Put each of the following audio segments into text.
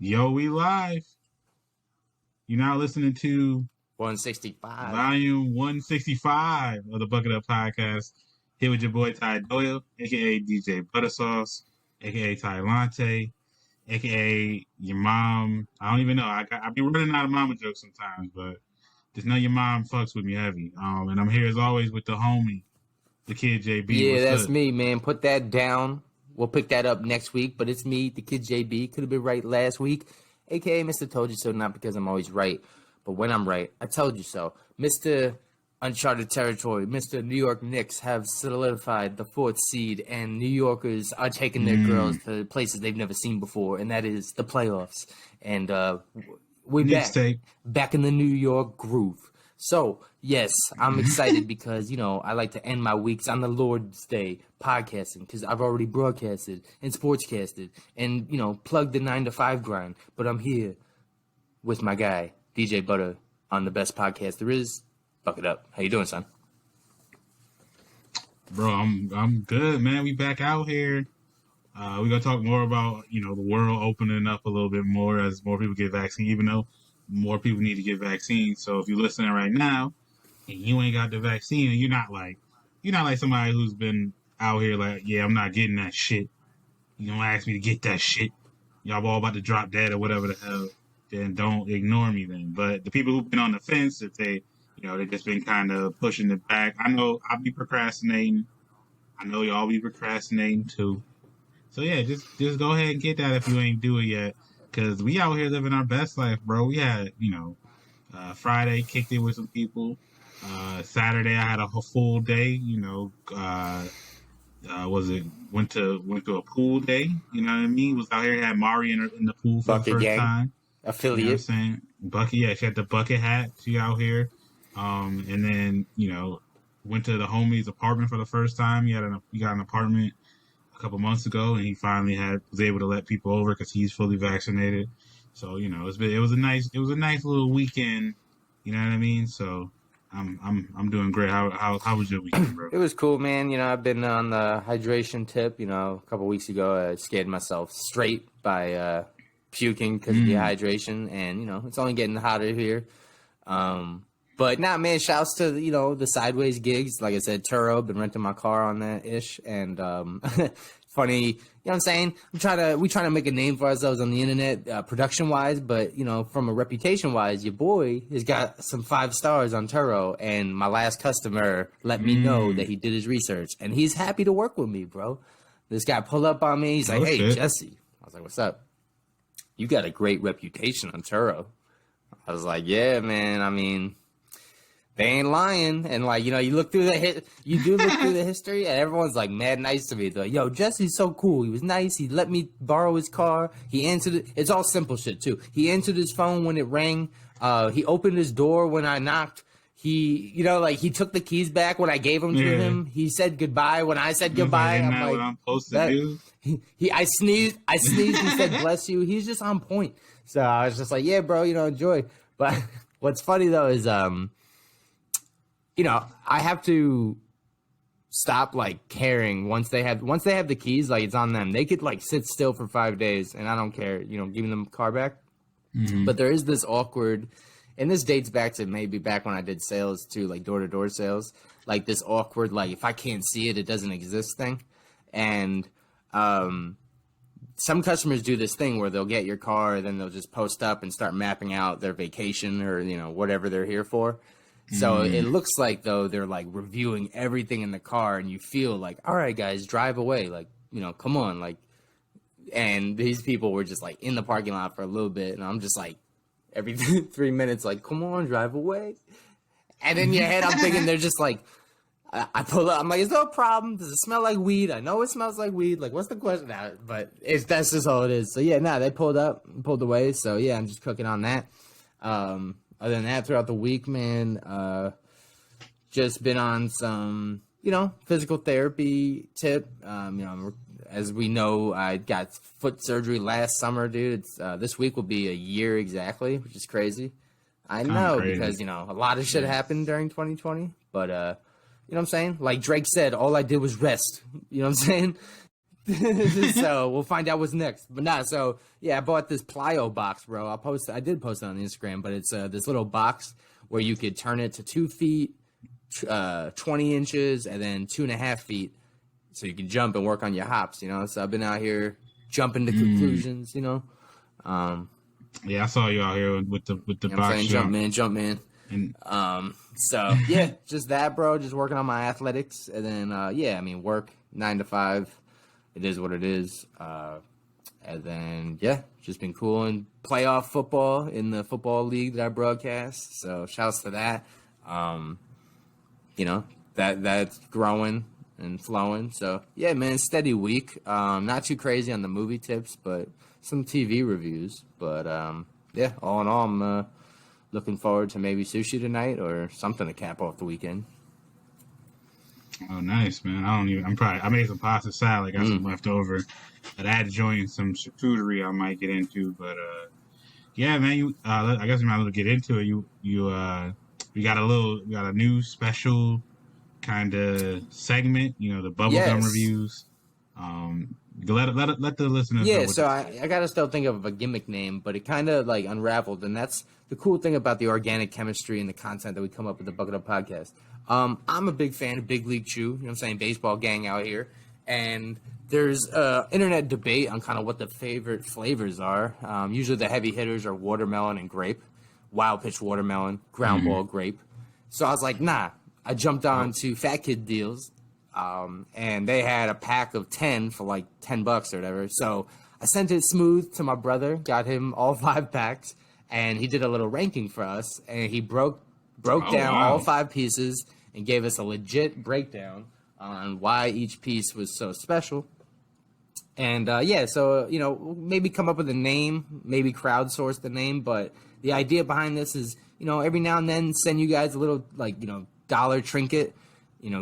Yo, we live. You're now listening to 165. Volume 165 of the Bucket Up Podcast. Here with your boy Ty Doyle, a.k.a. DJ Buttersauce, a.k.a. Ty Lante, a.k.a. your mom. I don't even know. I be running out of mama jokes sometimes, but just know your mom fucks with me heavy. And I'm here as always with the homie, the kid JB. Yeah, What's that's up? me, man. Put that down. We'll pick that up next week, but it's me, the kid JB. Could have been right last week, a.k.a. Mr. Told You So, not because I'm always right, but when I'm right, I told you so. Mr. Uncharted Territory, Mr. New York Knicks have solidified the 4th seed, and New Yorkers are taking their girls to places they've never seen before, and that is the playoffs. And we're back in the New York groove. So, yes, I'm excited because, I like to end my weeks on the Lord's Day podcasting because I've already broadcasted and sportscasted and, plugged the 9-to-5 grind. But I'm here with my guy, DJ Butter, on the best podcast there is. Bucket up. How you doing, son? Bro, I'm good, man. We back out here. We're going to talk more about, the world opening up a little bit more as more people get vaccine, even though more people need to get vaccines. So if you're listening right now and you ain't got the vaccine, and you're not like somebody who's been out here like, yeah, I'm not getting that shit. You don't ask me to get that shit. Y'all all about to drop dead or whatever the hell. Then don't ignore me then. But the people who've been on the fence, if they just been kind of pushing it back. I know I'll be procrastinating. I know y'all be procrastinating too. So yeah, just go ahead and get that if you ain't do it yet. Because we out here living our best life, bro. We had, Friday, kicked it with some people. Saturday, I had a full day, went to a pool day, you know what I mean? Was out here, had Mari in the pool for Bucket the first gang. time. Affiliate. You know what I'm saying? Bucket, yeah, she had the bucket hat. She out here. And then, went to the homie's apartment for the first time. He got an apartment a couple months ago, and he finally was able to let people over because he's fully vaccinated. So it was a nice little weekend. You know what I mean? So I'm doing great. How was your weekend, bro? It was cool, man. I've been on the hydration tip. A couple weeks ago, I scared myself straight by puking because of dehydration, and it's only getting hotter here. But man, shouts to the sideways gigs. Like I said, Turo, been renting my car on that ish, and funny, you know what I'm saying? We trying to make a name for ourselves on the internet, production wise, but from a reputation wise, your boy has got some 5 stars on Turo, and my last customer let me know that he did his research, and he's happy to work with me, bro. This guy pulled up on me. He's like, "Hey, Jesse," I was like, "What's up? You got a great reputation on Turo." I was like, "Yeah, man. I mean, they ain't lying." And you look through you do look through the history, and everyone's like mad nice to me. They're like, "Yo, Jesse's so cool. He was nice. He let me borrow his car. He answered it. It's all simple shit too. He answered his phone when it rang. He opened his door when I knocked. He, he took the keys back when I gave them to him. He said goodbye when I said goodbye. Isn't that what I'm supposed to do? I sneezed. He said bless you. He's just on point. So I was just like, yeah, bro, enjoy. But what's funny though is I have to stop caring once they have the keys. It's on them. They could sit still for 5 days, and I don't care. Giving them the car back. Mm-hmm. But there is this awkward, and this dates back to maybe back when I did sales too, door-to-door sales. This awkward, if I can't see it, it doesn't exist thing. And some customers do this thing where they'll get your car, and then they'll just post up and start mapping out their vacation or whatever they're here for. So it looks like, though, they're, reviewing everything in the car, and you feel all right, guys, drive away. Come on. And these people were just, in the parking lot for a little bit, and I'm just, every 3 minutes, come on, drive away. And in your head, I'm thinking they're just, I pull up. I'm like, is there a problem? Does it smell like weed? I know it smells like weed. What's the question? Nah, but that's just all it is. So, yeah, they pulled away. So, yeah, I'm just cooking on that. Other than that, throughout the week, man, just been on some, physical therapy tip. As we know, I got foot surgery last summer, dude. It's this week will be a year exactly, which is crazy. I know because, a lot of shit happened during 2020. But, you know what I'm saying? Like Drake said, all I did was rest. You know what I'm saying? So we'll find out what's next. But nah, so yeah, I bought this plyo box, bro. I did post it on Instagram, but it's this little box where you could turn it to 2 feet, 20 inches, and then 2.5 feet, so you can jump and work on your hops. So I've been out here jumping to conclusions. Yeah, I saw you out here with the box jump man. And So yeah, just that, bro. Just working on my athletics, and then work 9 to 5. It is what it is. And then just been cool and playoff football in the football league that I broadcast. So shouts to that. That's growing and flowing. So yeah, man, steady week. Not too crazy on the movie tips, but some TV reviews. But all in all, I'm looking forward to maybe sushi tonight or something to cap off the weekend. oh, nice, man. I made some pasta salad. Got some left over. But I had to join some charcuterie I might get into. But yeah, man. I guess we might as well get into it. We got a new special kind of segment. The bubblegum reviews. Let the listeners know. Yeah, so I got to still think of a gimmick name, but it kind of like unraveled, and that's the cool thing about the organic chemistry and the content that we come up with the Bucket Up podcast. I'm a big fan of Big League Chew, you know what I'm saying, baseball gang out here, and there's internet debate on kind of what the favorite flavors are. Usually the heavy hitters are watermelon and grape, wild pitch watermelon, ground ball grape. So I was like, nah. I jumped on to Fat Kid Deals, and they had a pack of 10 for like $10 or whatever. So I sent it smooth to my brother, got him all 5 packs, and he did a little ranking for us, and he broke down all 5 pieces and gave us a legit breakdown on why each piece was so special. And so maybe come up with a name, maybe crowdsource the name, but the idea behind this is, every now and then send you guys a little dollar trinket,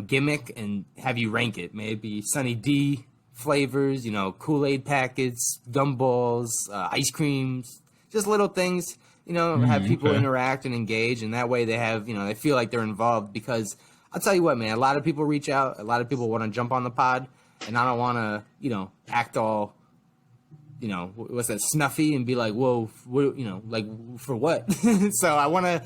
gimmick, and have you rank it. Maybe Sunny D flavors, Kool-Aid packets, gumballs, ice creams, just little things, have people interact and engage, and that way they have, they feel like they're involved. Because I'll tell you what, man, a lot of people reach out, a lot of people want to jump on the pod, and I don't want to, act all, what's that, snuffy, and be like, whoa, like for what? So I want to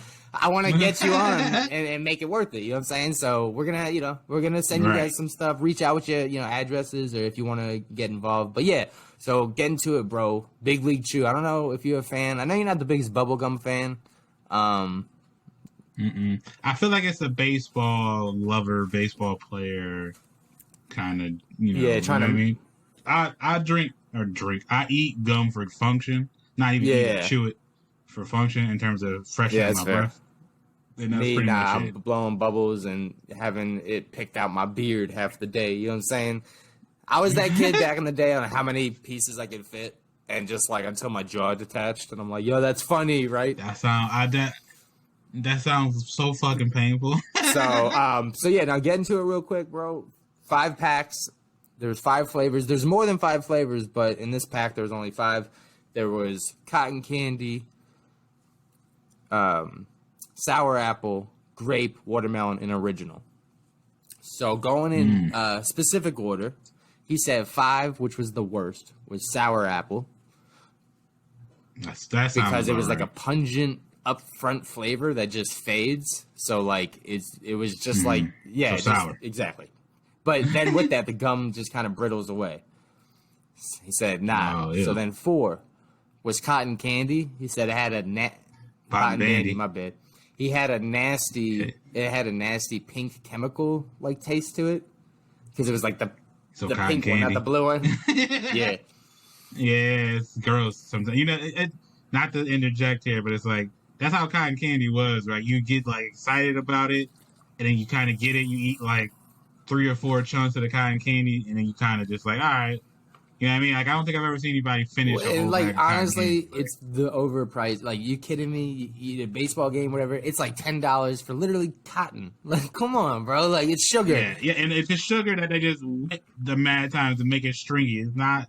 get you on and make it worth it. You know what I'm saying? So we're gonna send you guys some stuff. Reach out with your addresses, or if you want to get involved. But yeah, so get into it, bro. Big League Chew. I don't know if you're a fan. I know you're not the biggest bubblegum fan. I feel like it's a baseball lover, baseball player kind of. What I mean, I drink. I eat gum for function, not even chew it for function in terms of freshening my breath. I'm blowing bubbles and having it picked out my beard half the day. You know what I'm saying? I was that kid back in the day on how many pieces I could fit, and just like until my jaw detached, and I'm like, yo, that's funny, right? That sounds so fucking painful. So yeah, now get into it real quick, bro. 5 packs. There's 5 flavors. There's more than 5 flavors, but in this pack, there was only 5. There was cotton candy, sour apple, grape, watermelon, and original. So going in specific order, he said 5, which was the worst, was sour apple. That's because it was like a pungent upfront flavor that just fades. So like it was just like sour. Exactly. But then with that, the gum just kind of brittles away. He said, nah. So then 4 was cotton candy. He said it had a cotton candy. My bad. He had a nasty pink chemical like taste to it, because it was like the pink candy. One, not the blue one. Yeah. Yeah, it's gross sometimes. Not to interject here, but it's like that's how cotton candy was, right? You get like excited about it, and then you kind of get it. You eat like 3 or 4 chunks of the cotton candy, and then you kind of just like, all right. You know what I mean? Like, I don't think I've ever seen anybody finish a whole bag of honestly, it's the overpriced. Like, you kidding me? You eat a baseball game, whatever. It's like $10 for literally cotton. Like, come on, bro. Like, it's sugar. Yeah, and it's just sugar that they just whip the mad times to make it stringy. It's not.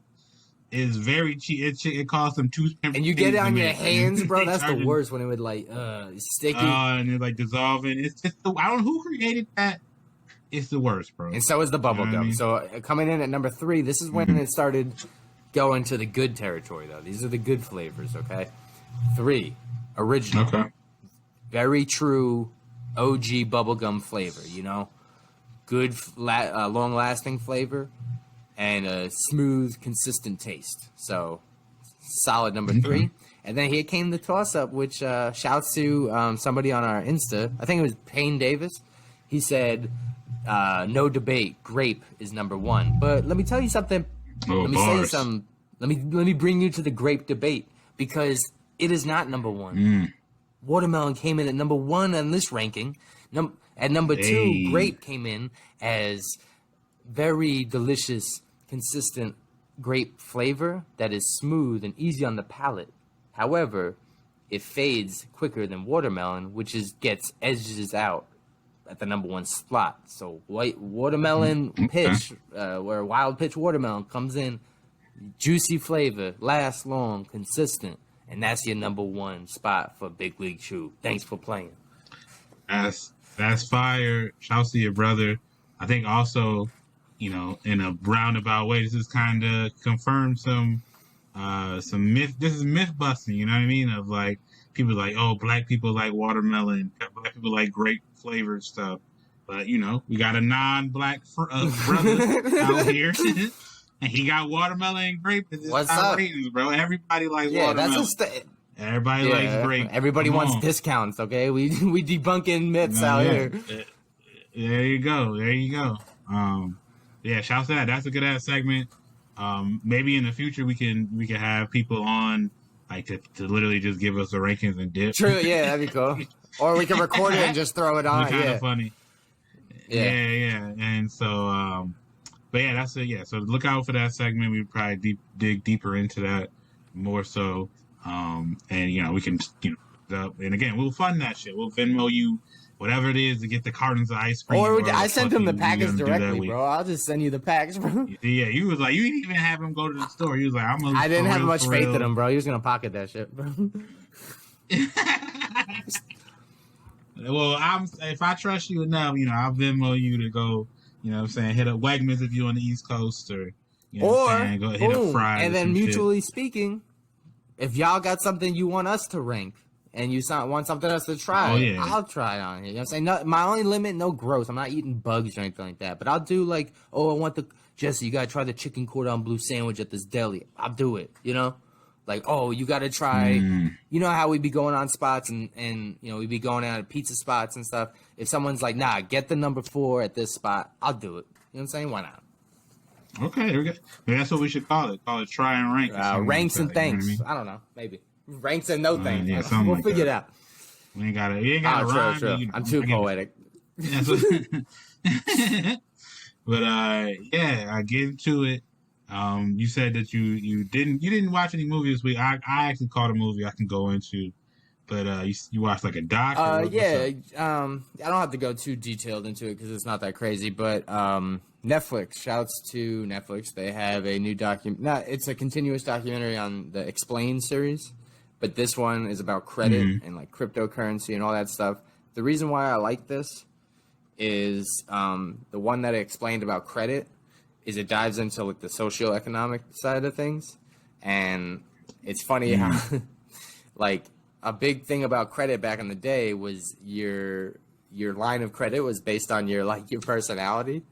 It's very cheap. It costs them $2. And you get it on your hands, bro. That's the worst when it would sticky. And it's like dissolving. It's just I don't know who created that it's the worst, bro. And so is the bubble You know what gum. I mean? So coming in at number 3, this is when it started going to the good territory, though. These are the good flavors, okay? 3, original. Okay. Very true OG bubblegum flavor, you know? Good, long-lasting flavor and a smooth, consistent taste. So, solid number 3. And then here came the toss-up, which shouts to somebody on our Insta. I think it was Payne Davis. He said, no debate, grape is number 1. But let me tell you something. Let me say something. Let me bring you to the grape debate, because it is not number 1. Watermelon came in at number 1 on this ranking. At number 2, grape came in as very delicious, consistent grape flavor that is smooth and easy on the palate. However, it fades quicker than watermelon, which gets edges out at the number 1 spot. So white watermelon pitch, where wild pitch watermelon comes in, juicy flavor, lasts long, consistent, and that's your number 1 spot for Big League Chew. Thanks for playing. That's fire. Shouts to your brother. I think also, you know, in a roundabout way, this is kind of confirmed some myth. This is myth busting. You know what I mean? Of like people like, oh, black people like watermelon, black people like grape flavored stuff. But you know, we got a non-black brother out here, and he got watermelon and grape. What's up, ratings, bro? Everybody likes watermelon. Everybody likes grape. Everybody wants discounts, okay? We debunking myths out here. There you go. Yeah, shouts to that. That's a good ass segment. Maybe in the future we can have people on like to literally just give us the rankings and dip. True, yeah, that'd be cool. Or we can record it and just throw it on. Kind of funny. Yeah. And so, but yeah, that's it. Yeah, so look out for that segment. We probably dig deeper into that more so. And you know, we can, you know, and again, we'll fund that shit. We'll Venmo you whatever it is to get the cartons of ice cream. Or I sent him the package directly, bro. I'll just send you the packs, bro. Yeah, you was like, you didn't even have him go to the store. He was like, I didn't have much faith in him, bro. He was gonna pocket that shit, bro. Well, if I trust you enough, you know, I'll Venmo you to go. You know what I'm saying? Hit up Wegmans if you're on the East Coast, or you know what I'm saying? Go hit up Fry's. And then mutually speaking, if y'all got something you want us to rank and you want something else to try, I'll try it on here. You know what I'm saying? No, my only limit, no gross. I'm not eating bugs or anything like that. But I'll do like, I want Jesse, you got to try the chicken cordon bleu sandwich at this deli. I'll do it, you know? Like, you got to try, you know how we be going on spots and, you know, we be going out at pizza spots and stuff. If someone's like, nah, get the number 4 at this spot, I'll do it. You know what I'm saying? Why not? Okay, there we go. Maybe that's what we should call it. Call it try and rank. Ranks and thanks. You know I don't know. Maybe ranks and no thanks. Yeah, we'll figure it out. We ain't got to rhyme. True. I'm too poetic. But yeah, I get into it. You said that you didn't watch any movies this week. I actually caught a movie I can go into, but you watched like a doc. Yeah. I don't have to go too detailed into it because it's not that crazy. But Netflix, shouts to Netflix. They have a new it's a continuous documentary on the Explain series, but this one is about credit and like cryptocurrency and all that stuff. The reason why I like this is the one that I explained about credit is it dives into like the socioeconomic side of things, and it's funny how like a big thing about credit back in the day was your line of credit was based on your personality.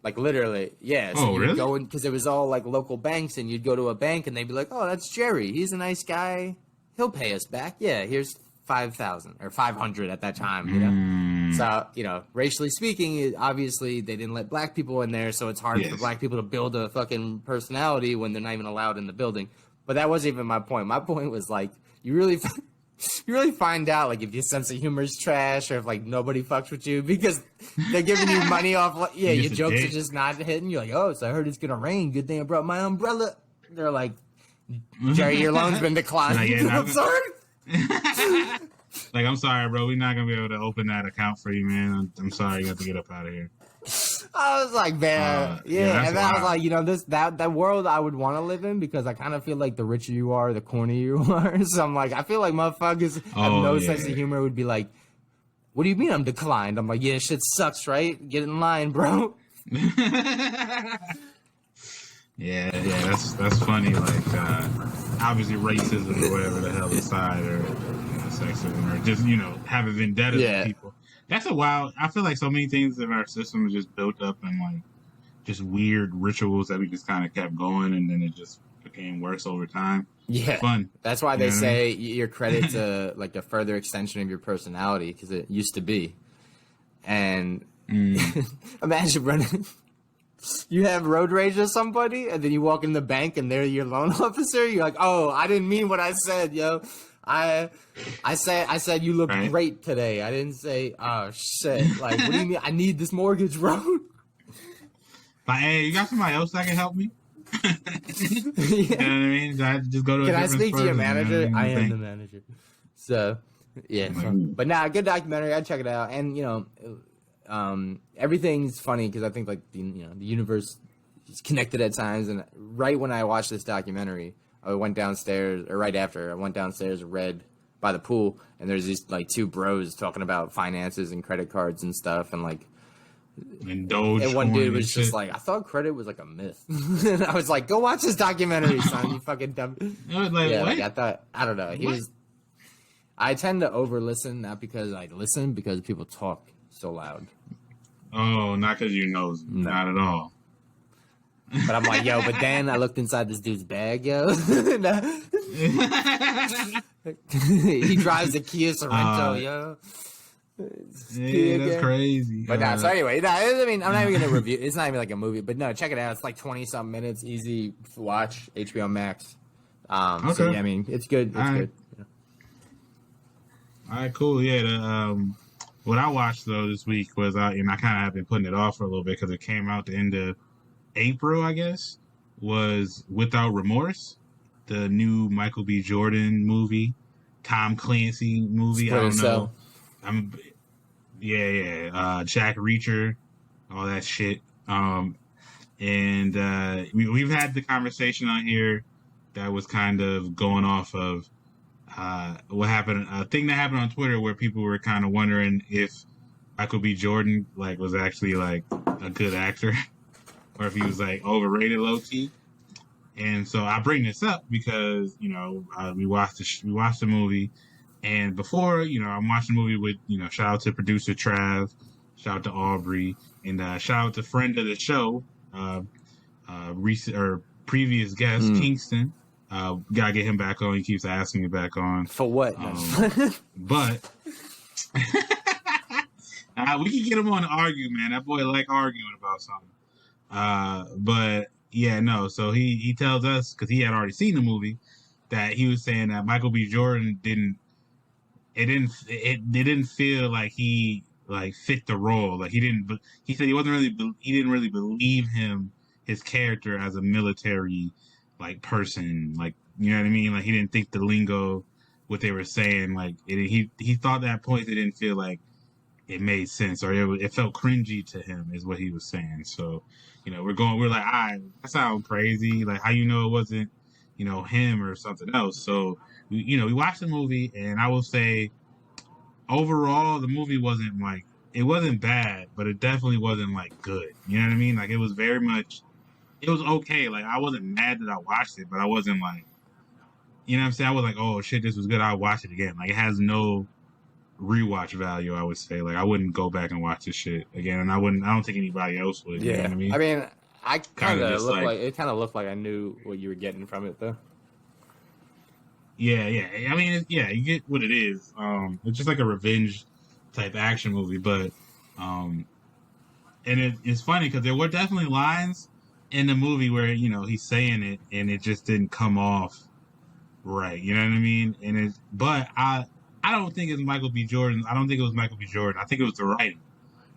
Like literally, yeah. So you'd go in because it was all like local banks, and you'd go to a bank and they'd be like, "Oh, that's Jerry. He's a nice guy. He'll pay us back. Yeah, here's 5,000 or 500 at that time." You know, so you know, racially speaking, obviously they didn't let black people in there, so it's hard for black people to build a fucking personality when they're not even allowed in the building. But that wasn't even my point. My point was like, you really find out like if your sense of humor is trash or if like nobody fucks with you because they're giving you money off. Your jokes are just not hitting. You're like, oh, so I heard it's gonna rain. Good thing I brought my umbrella. They're like, Jerry, your loan's been declined. I'm sorry. Like, I'm sorry, bro. We're not gonna be able to open that account for you, man. I'm sorry. You have to get up out of here. I was like, man, yeah. And then I was like, you know, that world I would want to live in because I kind of feel like the richer you are, the cornier you are. So I'm like, I feel like motherfuckers have no sense of humor would be like, what do you mean I'm declined? I'm like, yeah, shit sucks, right? Get in line, bro. Yeah, that's funny. Like, obviously, racism or whatever the hell aside, or sexism, or just having vendettas with Yeah. people. That's a wild. I feel like so many things in our system are just built up in like just weird rituals that we just kind of kept going, and then it just became worse over time. Yeah. Fun. That's why You they know what I mean? say your credit's like a further extension of your personality, because it used to be. And imagine running. You have road rage with somebody, and then you walk in the bank, and they're your loan officer. You're like, "Oh, I didn't mean what I said, yo. I said you look Right. great today. I didn't say, oh shit. Like, what do you mean? I need this mortgage, bro." Like, hey, you got somebody else that can help me? You know what Yeah. I mean? Do I have to just go to a Can I different speak to your person, manager? you know what I am mean? the manager. So, yeah. Like, ooh. But nah, good documentary. I'd check it out. And everything's funny because I think like the universe is connected at times. And right when I watched this documentary, I went downstairs, or right after I went downstairs and read by the pool, and there's these like two bros talking about finances and credit cards and stuff, and like. And Doge And one dude was shit. just like, I thought credit was like a myth. And I was like, go watch this documentary, son, you fucking dumb. I was like, Yeah, what? like I thought, I don't know. What? I tend to over listen, not because I listen, because people talk so loud. Oh, not because you know, No. not at all. But I'm like, yo, but then I looked inside this dude's bag, yo. He drives a Kia Sorento, yo. Yeah, that's crazy. But no, so anyway, no, I mean, I'm not even gonna review. It's not even like a movie, but no, check it out. It's like 20-something minutes, easy to watch. HBO Max. So Okay. yeah, I mean, it's good. It's All right. good. Yeah. All right, cool. Yeah, what I watched though this week was, and I kind of have been putting it off for a little bit because it came out the end of April, I guess, was Without Remorse, the new Michael B. Jordan movie, Tom Clancy movie. I don't know. Jack Reacher, all that shit. And we've had the conversation on here that was kind of going off of what happened. A thing that happened on Twitter where people were kind of wondering if Michael B. Jordan was actually like a good actor, or if he was like overrated low key. And so I bring this up because we watched the movie. And before, I'm watching the movie with, shout out to producer Trav, shout out to Aubrey, and shout out to friend of the show, recent or previous guest, Kingston. Gotta get him back on. He keeps asking me back on. For what? But we can get him on to argue, man. That boy like arguing about something. But yeah, no. So he tells us, because he had already seen the movie, that he was saying that Michael B. Jordan didn't feel like he fit the role. Like he said he didn't really believe his character as a military person. Like, you know what I mean? Like he didn't think the lingo, what they were saying, he thought at points it didn't feel like it made sense, or it felt cringy to him, is what he was saying. So, we're like, that sounds crazy. Like, how it wasn't, him or something else. So, we watched the movie, and I will say, overall, the movie wasn't it wasn't bad, but it definitely wasn't good. You know what I mean? Like, it was very much, it was okay. Like, I wasn't mad that I watched it, but I wasn't you know what I'm saying? I was like, oh shit, this was good. I'll watch it again. Like, it has no rewatch value, I would say. Like, I wouldn't go back and watch this shit again, and I don't think anybody else would. Yeah. You know what I mean? I mean, I kind of just it kind of looked like I knew what you were getting from it, though. Yeah. I mean, you get what it is. It's just like a revenge type action movie, but and it's funny because there were definitely lines in the movie where he's saying it and it just didn't come off right. You know what I mean? But I don't think it's Michael B. Jordan. I don't think it was Michael B. Jordan. I think it was the writing.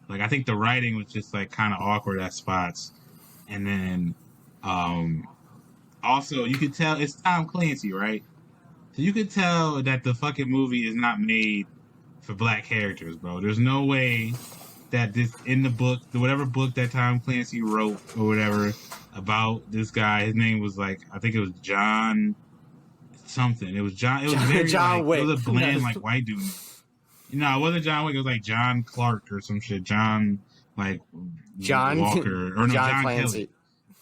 Like, I think the writing was just kind of awkward at spots, and then also you could tell it's Tom Clancy, right? So you could tell that the fucking movie is not made for black characters, bro. There's no way that this, in the book, whatever book that Tom Clancy wrote or whatever about this guy, his name was I think it was John something. It was John. It was very John Wick. It was a bland white dude. No, it wasn't John Wick. It was like John Clark or some shit. John like John Walker or no John John Clancy. Kelly.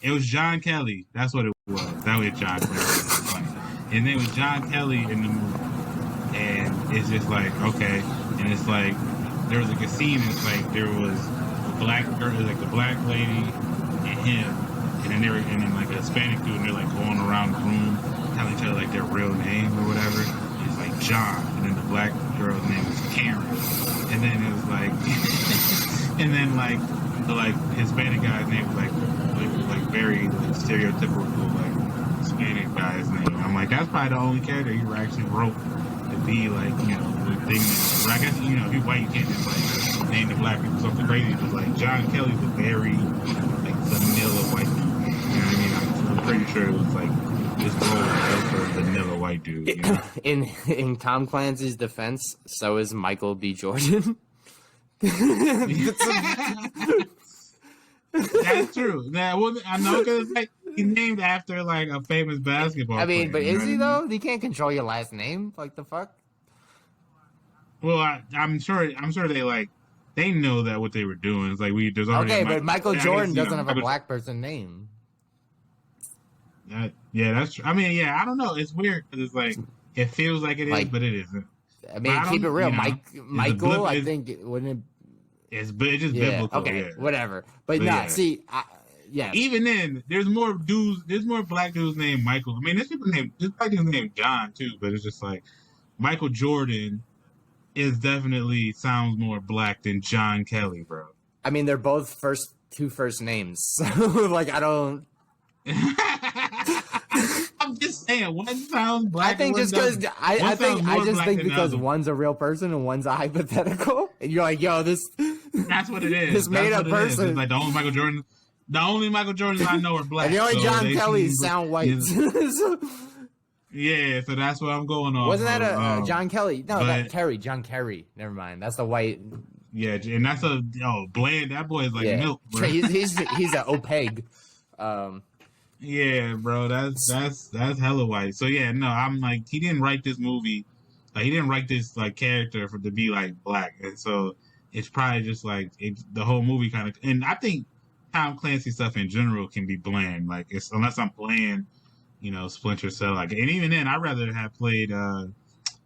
It was John Kelly. That's what it was. That was John Clancy. It's funny. And then it was John Kelly in the movie, and it's just like okay, and it's like there was like a scene. It's like there was a black girl, like the black lady and him, and then and then like a Hispanic dude, and they're like going around the room telling each other like their real name or whatever. And it's like John, and then the black girl's name was Karen, and then it was like, and then like the like Hispanic guy's name was like very like stereotypical like Hispanic guy's name. I'm like, that's probably the only character you actually wrote to be like, you know, the thing. But I guess you know, if you're white, you can't just like name the black people something crazy. But like John Kelly's a very like vanilla white dude. You know what I mean? I'm pretty sure it was like this role was for a vanilla white dude. You know? In Tom Clancy's defense, so is Michael B. Jordan. That's true. That was, I know because it's like he's named after like a famous basketball. I mean, player, but is he though? You can't control your last name. Like the fuck. Well, I'm sure they like they know that what they were doing. It's like there's already Okay, but Michael Jordan doesn't have a Michael, black person name. Yeah, that's true. I mean, yeah, I don't know. It's weird because it's like it feels like it is, but it isn't. I mean, keep it real, you know, Michael. I think wouldn't it. It's just biblical. Okay, yeah. whatever. But nah, yeah. see, Even then, there's more black dudes named Michael. I mean, there's black dudes named John too, but it's just like Michael Jordan is definitely sounds more black than John Kelly, bro. I mean, they're both two first names, so like I don't. I'm just saying, one sounds black. I think just because I think because one's a real person and one's a hypothetical, and you're like, yo, this. That's what it is. This made up person. It's like the only Michael Jordans I know are black. And the only John Kellys sound white. Yeah, so that's what I'm going on. Wasn't that a John Kelly? No, John Kerry. Never mind. That's the white. Yeah, and that's bland. That boy is like milk, bro. he's an opaque. Yeah, bro, that's hella white. So yeah, no, I'm like he didn't write this movie, like he didn't write this like character to be like black, and so it's probably just like the whole movie kind of. And I think Tom Clancy stuff in general can be bland, like it's unless I'm playing, you know, Splinter Cell, like, and even then I'd rather have played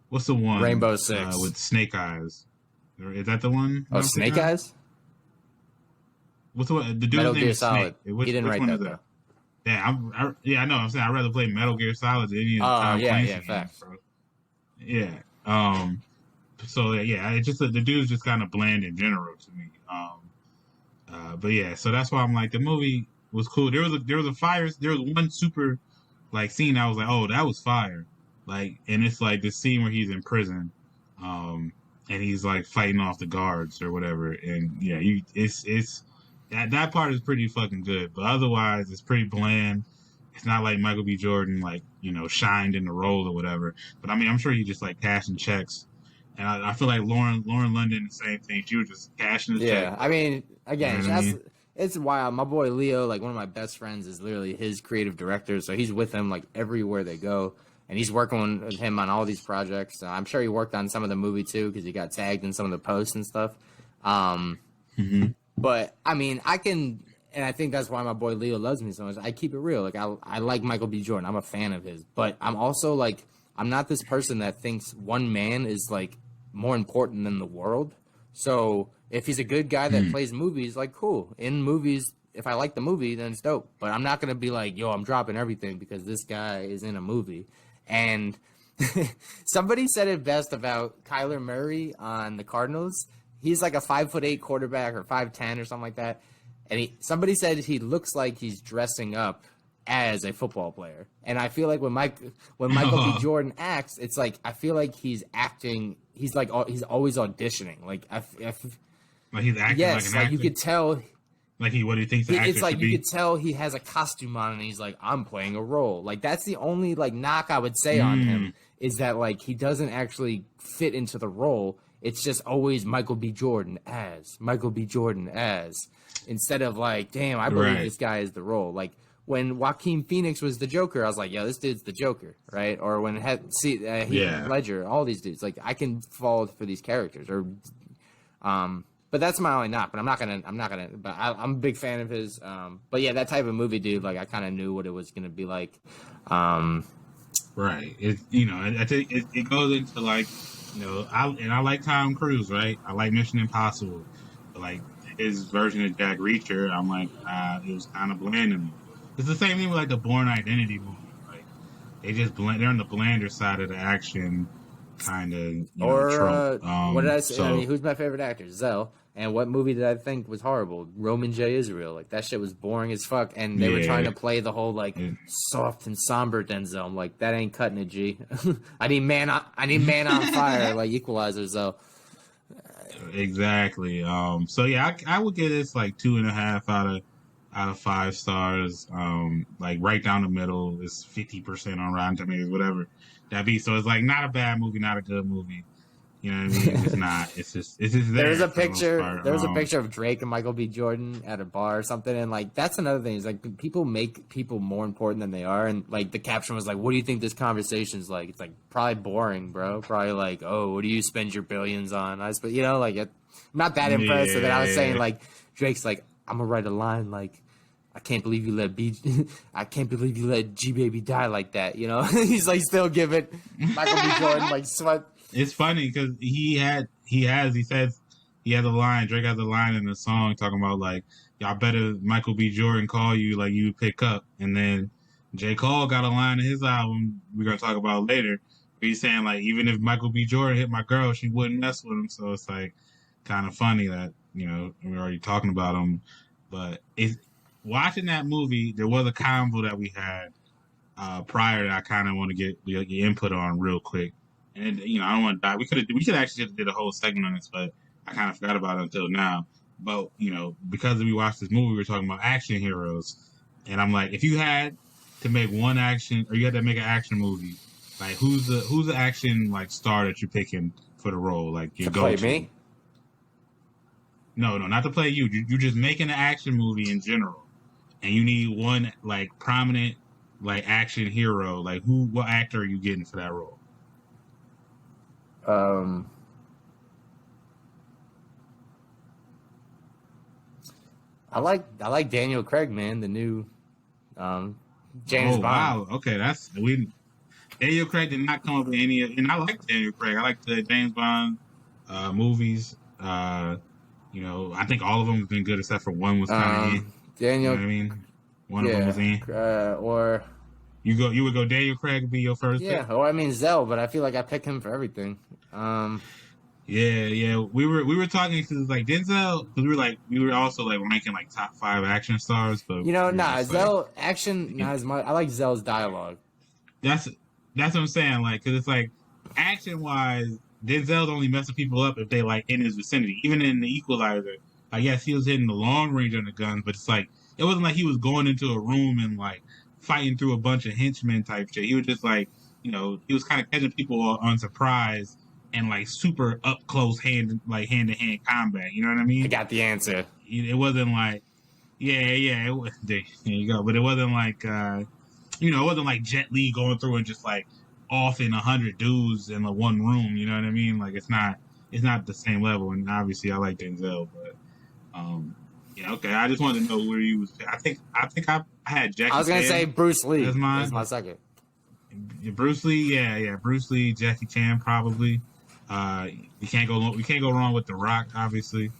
what's the one Rainbow Six with Snake Eyes. Is that the one? Oh, Snake Eyes. What's the one? The dude's Metal name Gear is Solid. Snake. He didn't write that though. Yeah, I know. I'm saying I'd rather play Metal Gear Solid than any of the Tom Clancy games, facts. bro. Yeah. So yeah, it's just the dude's just kind of bland in general to me. But yeah, so that's why I'm like the movie was cool. There was one super like scene I was like, oh, that was fire. Like, and it's like the scene where he's in prison, and he's like fighting off the guards or whatever. And yeah, it's. That part is pretty fucking good, but otherwise it's pretty bland. It's not like Michael B. Jordan, like, you know, shined in the role or whatever. But I mean, I'm sure he just like cashing checks, and I feel like Lauren London, the same thing. She was just cashing the check. Yeah, I mean, again, You know what I mean? It's wild. My boy Leo, like one of my best friends, is literally his creative director, so he's with him like everywhere they go, and he's working with him on all these projects. I'm sure he worked on some of the movie too because he got tagged in some of the posts and stuff. But I mean, and I think that's why my boy Leo loves me so much. I keep it real. Like I like Michael B. Jordan. I'm a fan of his, but I'm also like, I'm not this person that thinks one man is like more important than the world. So if he's a good guy that plays movies, like cool. In movies, if I like the movie, then it's dope. But I'm not gonna be like, yo, I'm dropping everything because this guy is in a movie. And somebody said it best about Kyler Murray on the Cardinals. He's like a 5'8" quarterback or 5'10" or something like that. And somebody said he looks like he's dressing up as a football player. And I feel like when Michael B. Jordan acts, it's like I feel like he's acting. He's like he's always auditioning. Like like he's acting yes, like an like actor. you could tell. Like what he thinks the actor It's like should you be. could tell he has a costume on and he's like, I'm playing a role. Like that's the only like knock I would say on him is that like he doesn't actually fit into the role. It's just always Michael B. Jordan as instead of like, damn, I believe this guy is the role. Like when Joaquin Phoenix was the Joker, I was like, yo, this dude's the Joker, right? Or when Heath Yeah. Ledger, all these dudes, like I can fall for these characters. Or, but that's my only knock. But I'm not gonna. But I'm a big fan of his. But yeah, that type of movie, dude. Like I kind of knew what it was gonna be like. Right. It I think it goes into like I like Tom Cruise, right? I like Mission Impossible, but like his version of Jack Reacher, I'm like it was kind of bland to me. It's the same thing with like the Bourne Identity movies. Like they just blend. They're on the blander side of the action kind of Or trope. what did I say? I So mean, who's my favorite actor? Zell. And what movie did I think was horrible? Roman J. Israel. Like that shit was boring as fuck. And they were trying to play the whole like soft and somber Denzel. I'm like, that ain't cutting it, G. I need man on fire, like Equalizer. So exactly. So yeah, I would give this like 2.5 out of 5 stars. Like right down the middle is 50% on Rotten Tomatoes, whatever that be. So it's like not a bad movie, not a good movie. You know what I mean? It's not. It's just there. there's a picture. There's a picture of Drake and Michael B. Jordan at a bar or something, and like that's another thing. Is like people make people more important than they are, and like the caption was like, "What do you think this conversation's like?" It's like probably boring, bro. Probably like, "Oh, what do you spend your billions on?" I'm not that impressed. So then I was saying like Drake's like, "I'm gonna write a line like." I can't believe you let G Baby die like that. You know, he's like still giving Michael B. Jordan like sweat. It's funny because he says he has a line. Drake has a line in the song talking about like y'all better Michael B. Jordan call you like you pick up, and then J.Cole got a line in his album we're gonna talk about later. He's saying like even if Michael B. Jordan hit my girl, she wouldn't mess with him. So it's like kind of funny that we're already talking about him, but it's watching that movie. There was a convo that we had prior that I kind of want to get your input on real quick. And I don't want to die. We could actually just did a whole segment on this, but I kind of forgot about it until now. But because we watched this movie, we were talking about action heroes, and I'm like, if you had to make one action, or you had to make an action movie, like who's the action like star that you're picking for the role? Like your go-to? Play me? No, not to play you. You're just making an action movie in general, and you need one like prominent like action hero. Like what actor are you getting for that role? I like Daniel Craig, man, the new James Bond. Wow, okay, Daniel Craig did not come up with any, and I like Daniel Craig. I like the James Bond movies. I think all of them have been good except for one was kind of Daniel. You know what I mean? One of them was in. Or you would go Daniel Craig would be your first pick? Yeah, or I mean Zell, but I feel like I pick him for everything. Yeah. We were talking because like Denzel, because we were also like ranking like top 5 action stars, but Zell action not as much. I like Zell's dialogue. That's what I'm saying, like because it's like action wise, Denzel's only messing people up if they like in his vicinity. Even in the Equalizer, I guess he was hitting the long range on the guns, but it's like it wasn't like he was going into a room and like fighting through a bunch of henchmen type shit. He was just like, he was kind of catching people on surprise and like super up close hand to hand combat. You know what I mean? I got the answer. It wasn't like, there you go. But it wasn't like, it wasn't like Jet Li going through and just like off in 100 dudes in the one room. You know what I mean? Like it's not the same level. And obviously I like Denzel, but okay. I just wanted to know where you was. I think I had Jackie. I was gonna say Bruce Lee. That's mine. That's my second. Bruce Lee, yeah. Bruce Lee, Jackie Chan, probably. You can't go wrong with The Rock, obviously.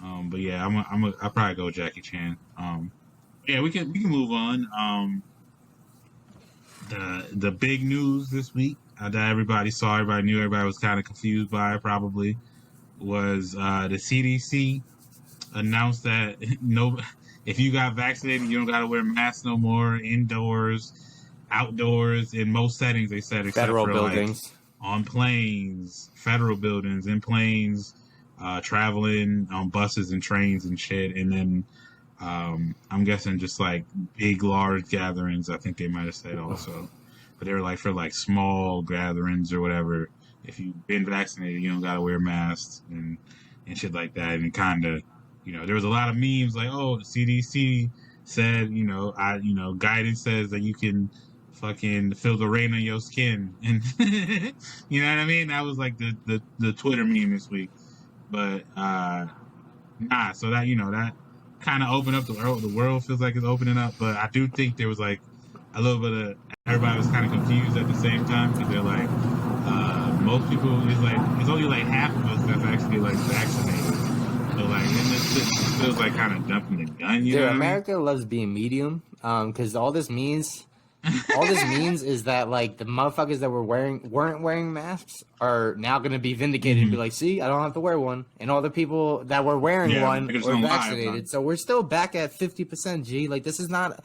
But yeah, I'll probably go Jackie Chan. Yeah, we can move on. The big news this week that everybody saw, everybody knew, everybody was kind of confused by, probably, was the CDC announced that if you got vaccinated, you don't got to wear masks no more, indoors, outdoors, in most settings. They said except federal for buildings, like, on planes, federal buildings, in planes, traveling on buses and trains and shit, and then I'm guessing just like big, large gatherings. I think they might have said also, but they were like for like small gatherings or whatever. If you've been vaccinated, you don't got to wear masks and shit like that, and kind of. There was a lot of memes like, oh, the CDC said, guidance says that you can fucking feel the rain on your skin, and you know what I mean. That was like the Twitter meme this week, but nah. So that that kind of opened up the world. The world feels like it's opening up, but I do think there was like a little bit of everybody was kind of confused at the same time because they're like most people is like it's only like half of us that's actually like vaccinated. So like, and this feels like kind of jumping the gun. You Dude, know what America loves being medium. Because all this means is that like the motherfuckers that weren't wearing masks are now going to be vindicated and be like, see, I don't have to wear one, and all the people that were wearing one were vaccinated. So we're still back at 50%. G, like this is not.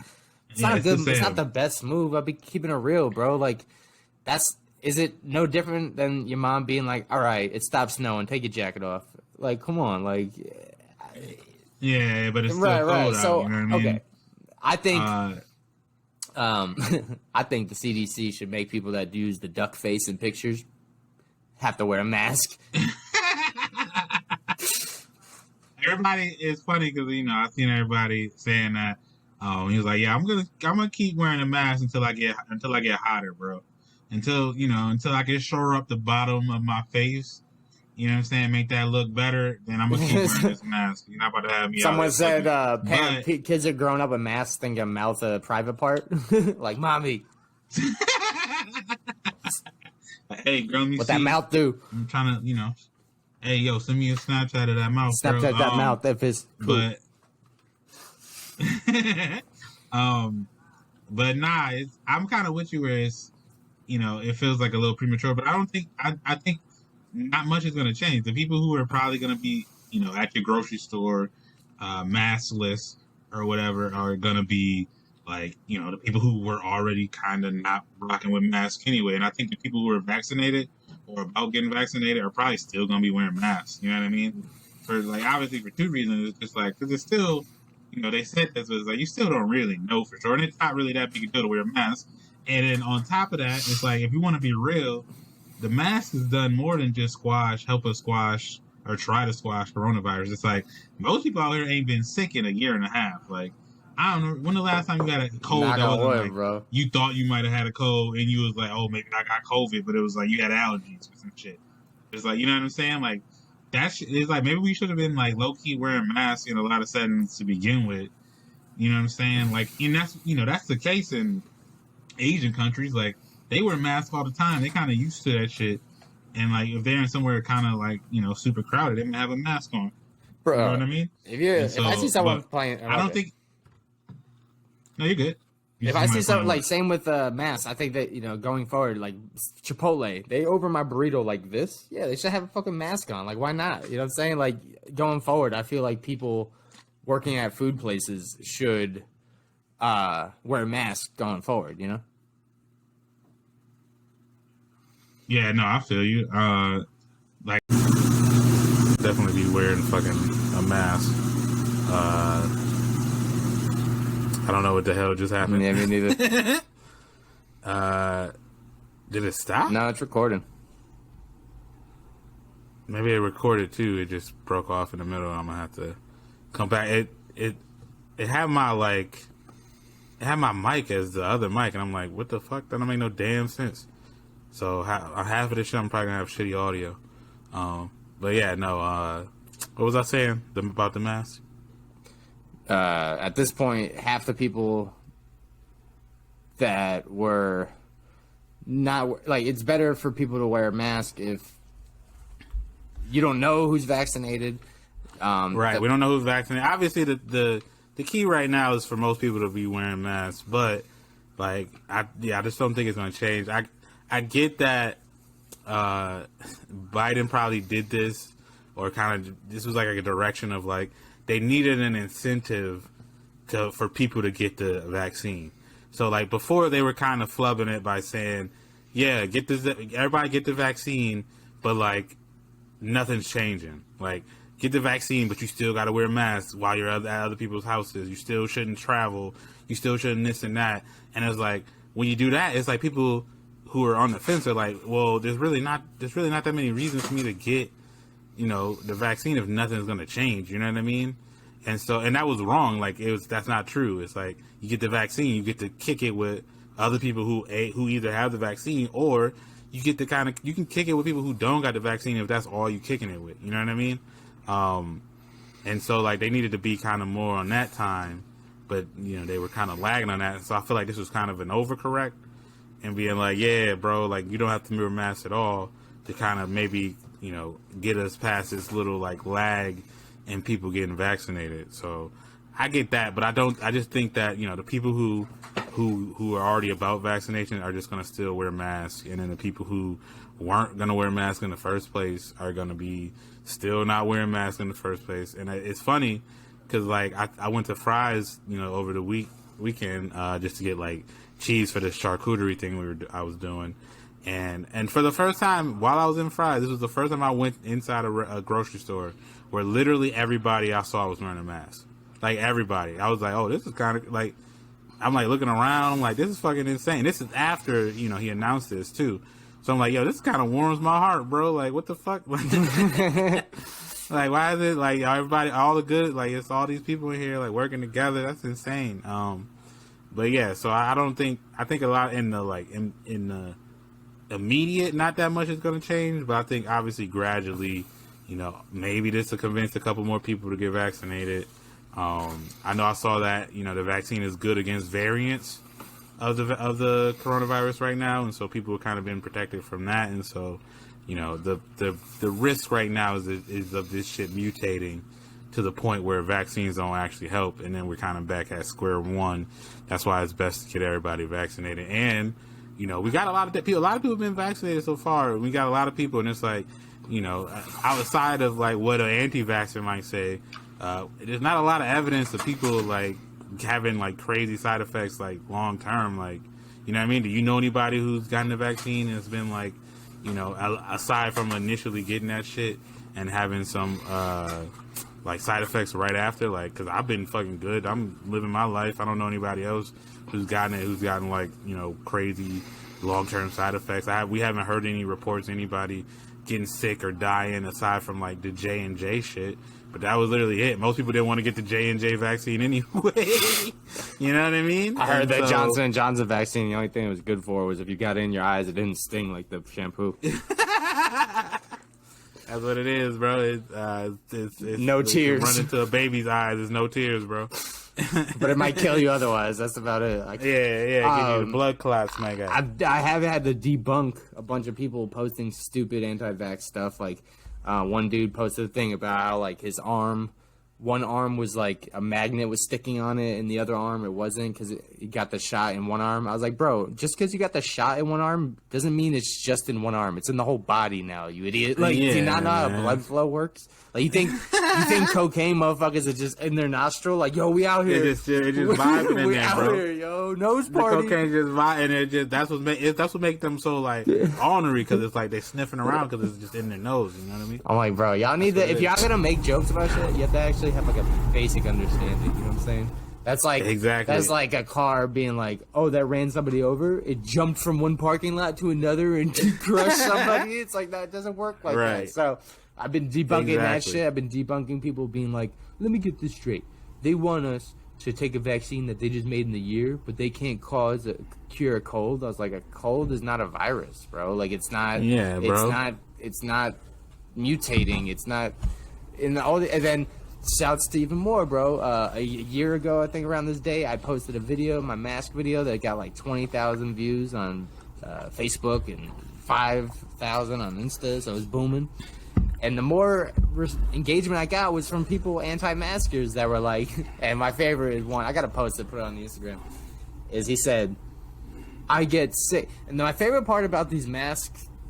It's not a good. It's not the best move. I'll be keeping it real, bro. Like is it no different than your mom being like, all right, it stopped snowing, take your jacket off. Like, come on, like. Yeah, but it's still cold out. So, you know what I mean? Okay, I think. I think the CDC should make people that use the duck face in pictures have to wear a mask. Everybody is funny because I've seen everybody saying that. He was like, "Yeah, I'm gonna keep wearing a mask until I get hotter, bro. Until I can shore up the bottom of my face. You know what I'm saying? Make that look better. Then I'm gonna keep wearing this mask. You're not about to have me." Someone said, "Kids are growing up with masks, thinking mouth a private part." Like, mommy, hey, girl, what that mouth do? I'm trying to, hey, yo, send me a Snapchat of that mouth. Snapchat that mouth. That is cool. But nah, I'm kind of with you where it's, it feels like a little premature. But I don't think I think. Not much is going to change. The people who are probably going to be, at your grocery store, maskless or whatever, are going to be like, the people who were already kind of not rocking with masks anyway. And I think the people who are vaccinated or about getting vaccinated are probably still going to be wearing masks. You know what I mean? For like, obviously for two reasons. It's just like, because it's still, they said this, but it's like, you still don't really know for sure. And it's not really that big a deal to wear a mask. And then on top of that, it's like, if you want to be real, the mask has done more than just help us squash or try to squash coronavirus. It's like most people out here ain't been sick in a year and a half. Like, I don't know, when the last time you had a cold that wasn't like, bro. You thought you might have had a cold and you was like, oh, maybe I got COVID, but it was like you had allergies or some shit. It's like, you know what I'm saying? Like, it's like maybe we should have been like low key wearing masks in a lot of settings to begin with. You know what I'm saying? Like, and that's the case in Asian countries. Like, they wear masks all the time. They kind of used to that shit. And, like, if they're in somewhere kind of, like, super crowded, they might have a mask on. Bro, you know what I mean? If I see someone playing... I don't think... No, you're good. If I see something, like, same with masks, I think that, going forward, like, Chipotle, they over my burrito like this. Yeah, they should have a fucking mask on. Like, why not? You know what I'm saying? Like, going forward, I feel like people working at food places should wear masks going forward, Yeah, no, I feel you. Like, definitely be wearing fucking a mask. I don't know what the hell just happened. Yeah, me neither. Did it stop? No, it's recording. Maybe it recorded too. It just broke off in the middle. I'm gonna have to come back. It had my it had my mic as the other mic, and I'm like, what the fuck? That don't make no damn sense. So half of this shit, I'm probably gonna have shitty audio. But yeah, no. What was I saying about the mask? At this point, half the people that were not like, it's better for people to wear a mask if you don't know who's vaccinated. Right, we don't know who's vaccinated. Obviously, the key right now is for most people to be wearing masks, but I just don't think it's gonna change. I get that Biden probably did this, or this was like a direction of like they needed an incentive for people to get the vaccine. So like before they were kind of flubbing it by saying, yeah, everybody get the vaccine, but like nothing's changing. Like get the vaccine, but you still got to wear masks while you're at other people's houses. You still shouldn't travel. You still shouldn't this and that. And it's like when you do that, it's like people who are on the fence are like, well, there's really not that many reasons for me to get, the vaccine if nothing's going to change. You know what I mean? And that was wrong. Like that's not true. It's like you get the vaccine, you get to kick it with other people who either have the vaccine, or you get to you can kick it with people who don't got the vaccine if that's all you kicking it with. You know what I mean? And so like they needed to be kind of more on that time, but they were kind of lagging on that. So I feel like this was kind of an overcorrect and being like, yeah, bro, like you don't have to wear a mask at all to kind of maybe get us past this little like lag in people getting vaccinated. So I get that, but I just think that the people who are already about vaccination are just going to still wear masks, and then the people who weren't going to wear masks in the first place are going to be still not wearing masks in the first place. And it's funny because like I went to Fry's over the weekend just to get like cheese for this charcuterie thing I was doing. And for the first time while I was in Fry's, this was the first time I went inside a grocery store where literally everybody I saw was wearing a mask. Like everybody. I was like, oh, this is kind of like, I'm like looking around. I'm like, this is fucking insane. This is after, he announced this too. So I'm like, yo, this kind of warms my heart, bro. Like, what the fuck? Like, why is it like everybody, all the good, like it's all these people in here like working together. That's insane. But yeah, so I think a lot in the immediate, not that much is going to change, but I think obviously gradually, maybe this will convince a couple more people to get vaccinated. I know I saw that the vaccine is good against variants of the coronavirus right now, and so people have kind of been protected from that. And so the risk right now is of this shit mutating to the point where vaccines don't actually help, and then we're kind of back at square one. That's why it's best to get everybody vaccinated. And we got a lot of people have been vaccinated so far. We got a lot of people, and it's like outside of like what an anti-vaxxer might say, there's not a lot of evidence of people like having like crazy side effects like long term. Like, you know what I mean? Do you know anybody who's gotten the vaccine and it's been like, aside from initially getting that shit and having some like side effects right after? Like, because I've been fucking good. I'm living my life. I don't know anybody else who's gotten like crazy long term side effects. We haven't heard any reports of anybody getting sick or dying aside from like the J&J shit. But that was literally it. Most people didn't want to get the J&J vaccine anyway. You know what I mean? I heard that Johnson & Johnson vaccine, the only thing it was good for was if you got it in your eyes, it didn't sting like the shampoo. That's what it is, bro. It's no tears. Run into a baby's eyes. There's no tears, bro. But it might kill you otherwise. That's about it. Give you the blood clots, my guy. I have had to debunk a bunch of people posting stupid anti-vax stuff. Like one dude posted a thing about how like his arm, one arm was like a magnet was sticking on it, and the other arm it wasn't because he got the shot in one arm. I was like, bro, just because you got the shot in one arm doesn't mean it's just in one arm. It's in the whole body now, you idiot. Like, do you not know how blood flow works? Like, you think cocaine motherfuckers are just in their nostril? Like, yo, we out here. It just vibing in we there, out bro. Here, yo, nose party. The cocaine just vibing, and that's what makes them so like ornery, because it's like they sniffing around because it's just in their nose. You know what I mean? I'm like, bro, y'all need to, if y'all gonna make jokes about shit, you have to actually have like a basic understanding. You know what I'm saying? That's like exactly. That's like a car being like, oh, that ran somebody over. It jumped from one parking lot to another and crushed somebody. It's like that doesn't work like that. So I've been debunking that shit. I've been debunking people being like, let me get this straight. They want us to take a vaccine that they just made in the year, but they can't cure a cold. I was like, a cold is not a virus, bro. Like, it's not. Yeah, bro. It's not mutating. It's not. And then. Shouts to even more, bro. A year ago, I think around this day, I posted a video, my mask video, that got like 20,000 views on Facebook and 5,000 on Insta, so it was booming. And the more engagement I got was from people, anti-maskers, that were like, and my favorite is one, I got to post it, put it on the Instagram, is he said, I get sick. And my favorite part about these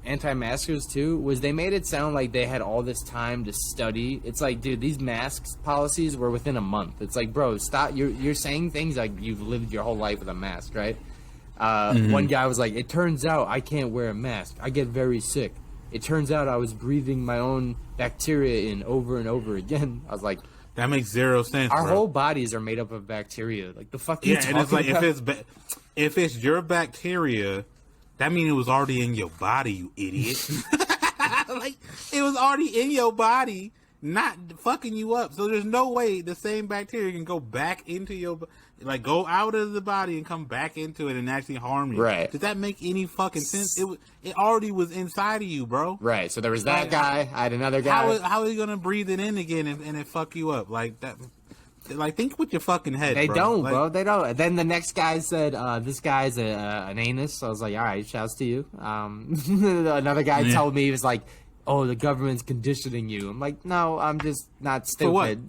anti-maskers too was they made it sound like they had all this time to study. It's like, dude, these masks policies were within a month. It's like, bro, stop. You're saying things like you've lived your whole life with a mask, right? One guy was like, it turns out I can't wear a mask. I get very sick. It turns out I was breathing my own bacteria in over and over again. I was like, that makes zero sense. Our whole bodies are made up of bacteria. Like, the fuck are you talking and it's like, about? if it's your bacteria, that means it was already in your body, you idiot. Like, it was already in your body, not fucking you up. So there's no way the same bacteria can go back into your, like, go out of the body and come back into it and actually harm you. Right. Does that make any fucking sense? It already was inside of you, bro. Right. So there was that guy. I had another guy. How are you gonna breathe it in again and it fuck you up like that? Like, think with your fucking head. They bro. don't, like, bro. They don't. And then the next guy said, "This guy's an anus." So I was like, "All right, shouts to you." Another guy told me, he was like, "Oh, the government's conditioning you." I'm like, "No, I'm just not stupid." For what?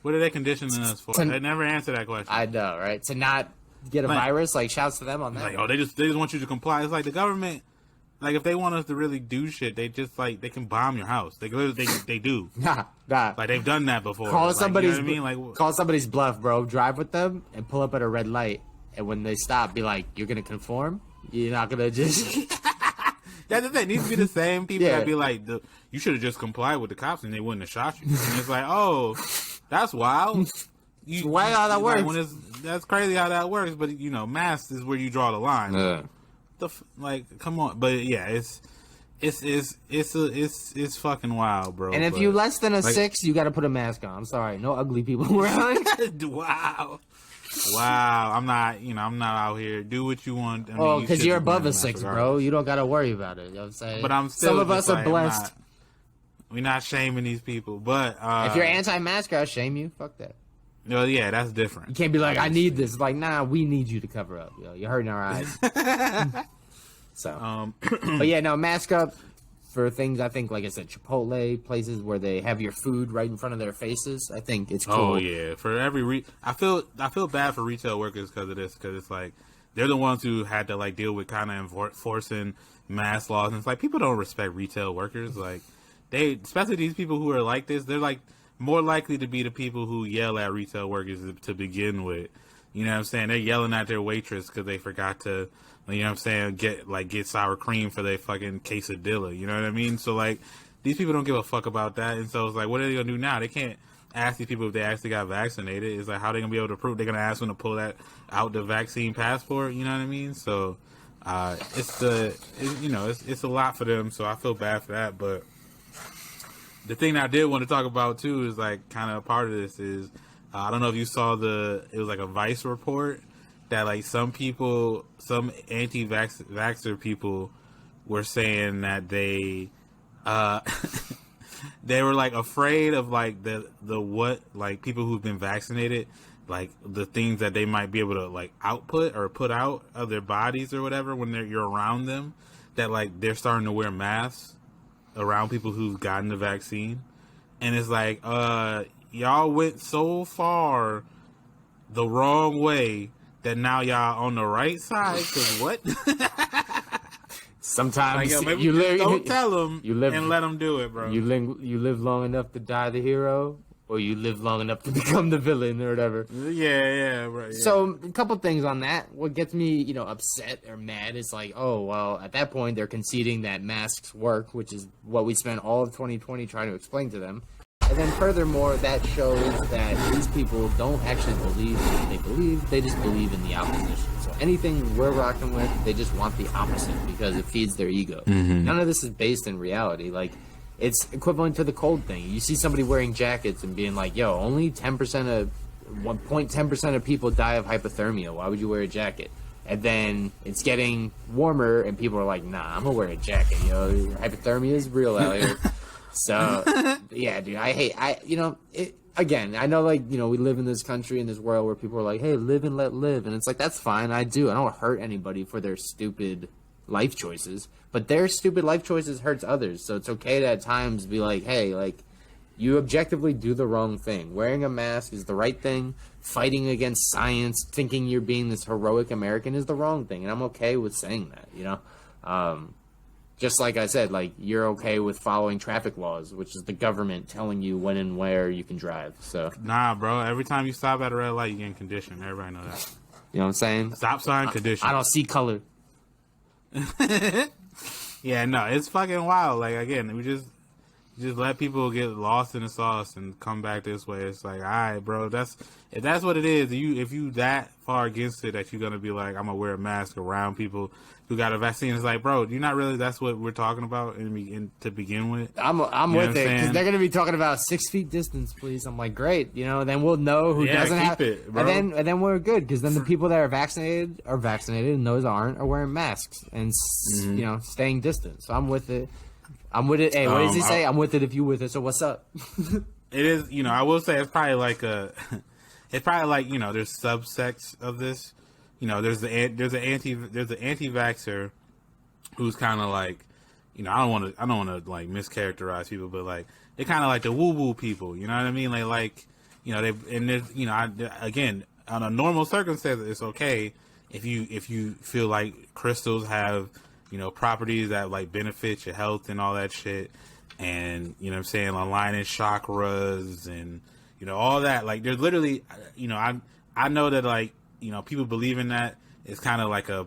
What are they conditioning us for? They never answer that question. I know, right? To not get a virus. Like, shouts to them on that. Like, oh, they just want you to comply. It's like the government. Like, if they want us to really do shit, they just, like, they can bomb your house. They do. Nah. Like, they've done that before. Call like, somebody's, you know what I mean? Like, call somebody's bluff, bro. Drive with them and pull up at a red light. And when they stop, be like, "You're gonna conform? You're not gonna just." That's the thing. It needs to be the same people that be like, "You should have just complied with the cops and they wouldn't have shot you." And it's like, oh, that's wild. It's wild how that works. Like, that's crazy how that works. But you know, masks is where you draw the line. Yeah. Like, come on. But yeah, it's fucking wild, bro. And if you less than a 6, you got to put a mask on. I'm sorry, no ugly people around. Wow. I'm not out here. Do what you want. I mean, because you're above a 6, bro. You don't got to worry about it. You know what I'm saying? But I'm still. Some of us are blessed. We're not shaming these people, but if you're anti-mask, I'll shame you. Fuck that. Well, yeah, that's different. You can't be like, "I need this." Like, nah, we need you to cover up. Yo, you're hurting our eyes. So, but yeah, no, mask up for things. I think, like I said, Chipotle, places where they have your food right in front of their faces. I think it's cool. Oh yeah, for every I feel bad for retail workers because of this, because it's like they're the ones who had to like deal with kind of enforcing mask laws, and it's like people don't respect retail workers. Like especially these people who are like this, they're like more likely to be the people who yell at retail workers to begin with. You know what I'm saying? They're yelling at their waitress because they forgot to, you know what I'm saying, get sour cream for their fucking quesadilla. You know what I mean? So, like, these people don't give a fuck about that. And so it's like, what are they going to do now? They can't ask these people if they actually got vaccinated. It's like, how are they going to be able to prove? They're going to ask them to pull that out the vaccine passport. You know what I mean? So, it's a lot for them. So I feel bad for that. But the thing that I did want to talk about too is like kind of part of this is I don't know if you saw it was like a Vice report that like some anti-vaxxer people were saying that they they were like afraid of like the what like people who've been vaccinated, like the things that they might be able to like output or put out of their bodies or whatever when you're around them, that like they're starting to wear masks around people who've gotten the vaccine. And it's like, y'all went so far the wrong way that now y'all on the right side. Cause what? Sometimes like, you live. Don't tell them you live, and let them do it, bro. You live long enough to die the hero, or you live long enough to become the villain or whatever. Yeah, right. Yeah. So a couple things on that. What gets me, upset or mad is like, oh, well, at that point they're conceding that masks work, which is what we spent all of 2020 trying to explain to them. And then furthermore, that shows that these people don't actually believe what they believe. They just believe in the opposition. So anything we're rocking with, they just want the opposite because it feeds their ego. Mm-hmm. None of this is based in reality. Like, it's equivalent to the cold thing. You see somebody wearing jackets and being like, yo, only 1.10% of people die of hypothermia. Why would you wear a jacket? And then it's getting warmer and people are like, nah, I'm gonna wear a jacket. Hypothermia is real out here. So, yeah, dude, again, I know, like, we live in this country, in this world where people are like, hey, live and let live. And it's like, that's fine. I don't hurt anybody for their stupid life choices, but their stupid life choices hurts others. So it's okay to at times be like, hey, like, you objectively do the wrong thing. Wearing a mask is the right thing. Fighting against science, thinking you're being this heroic American is the wrong thing. And I'm okay with saying that, just like I said, like, you're okay with following traffic laws, which is the government telling you when and where you can drive. So nah, bro. Every time you stop at a red light, you get conditioned. Everybody know that. You know what I'm saying? Stop sign condition. I don't see color. Yeah, no, it's fucking wild. Like, again, just let people get lost in the sauce and come back this way. It's like, all right, bro, if that's what it is. If you that far against it that you're gonna be like, I'm gonna wear a mask around people who got a vaccine. It's like, bro, you're not really. That's what we're talking about to begin with. I'm You know with what it I'm because saying? they're gonna be talking about 6 feet distance, please. I'm like, great, then we'll know who doesn't keep have it, bro. and then we're good because then the people that are vaccinated and those aren't are wearing masks and staying distant. So I'm with it. I'm with it. Hey, what does he say? I'm with it if you with it. So what's up? It is, I will say it's probably like it's probably like, there's subsects of this. There's an anti-vaxxer who's kind of like, I don't want to like mischaracterize people, but like they kind of like the woo-woo people. You know what I mean? They and there's, again, on a normal circumstance, it's okay if you feel like crystals have, properties that like benefit your health and all that shit. And, what I'm saying, aligning chakras and, all that. Like, there's literally, I know that, like, people believe in that. It's kind of like a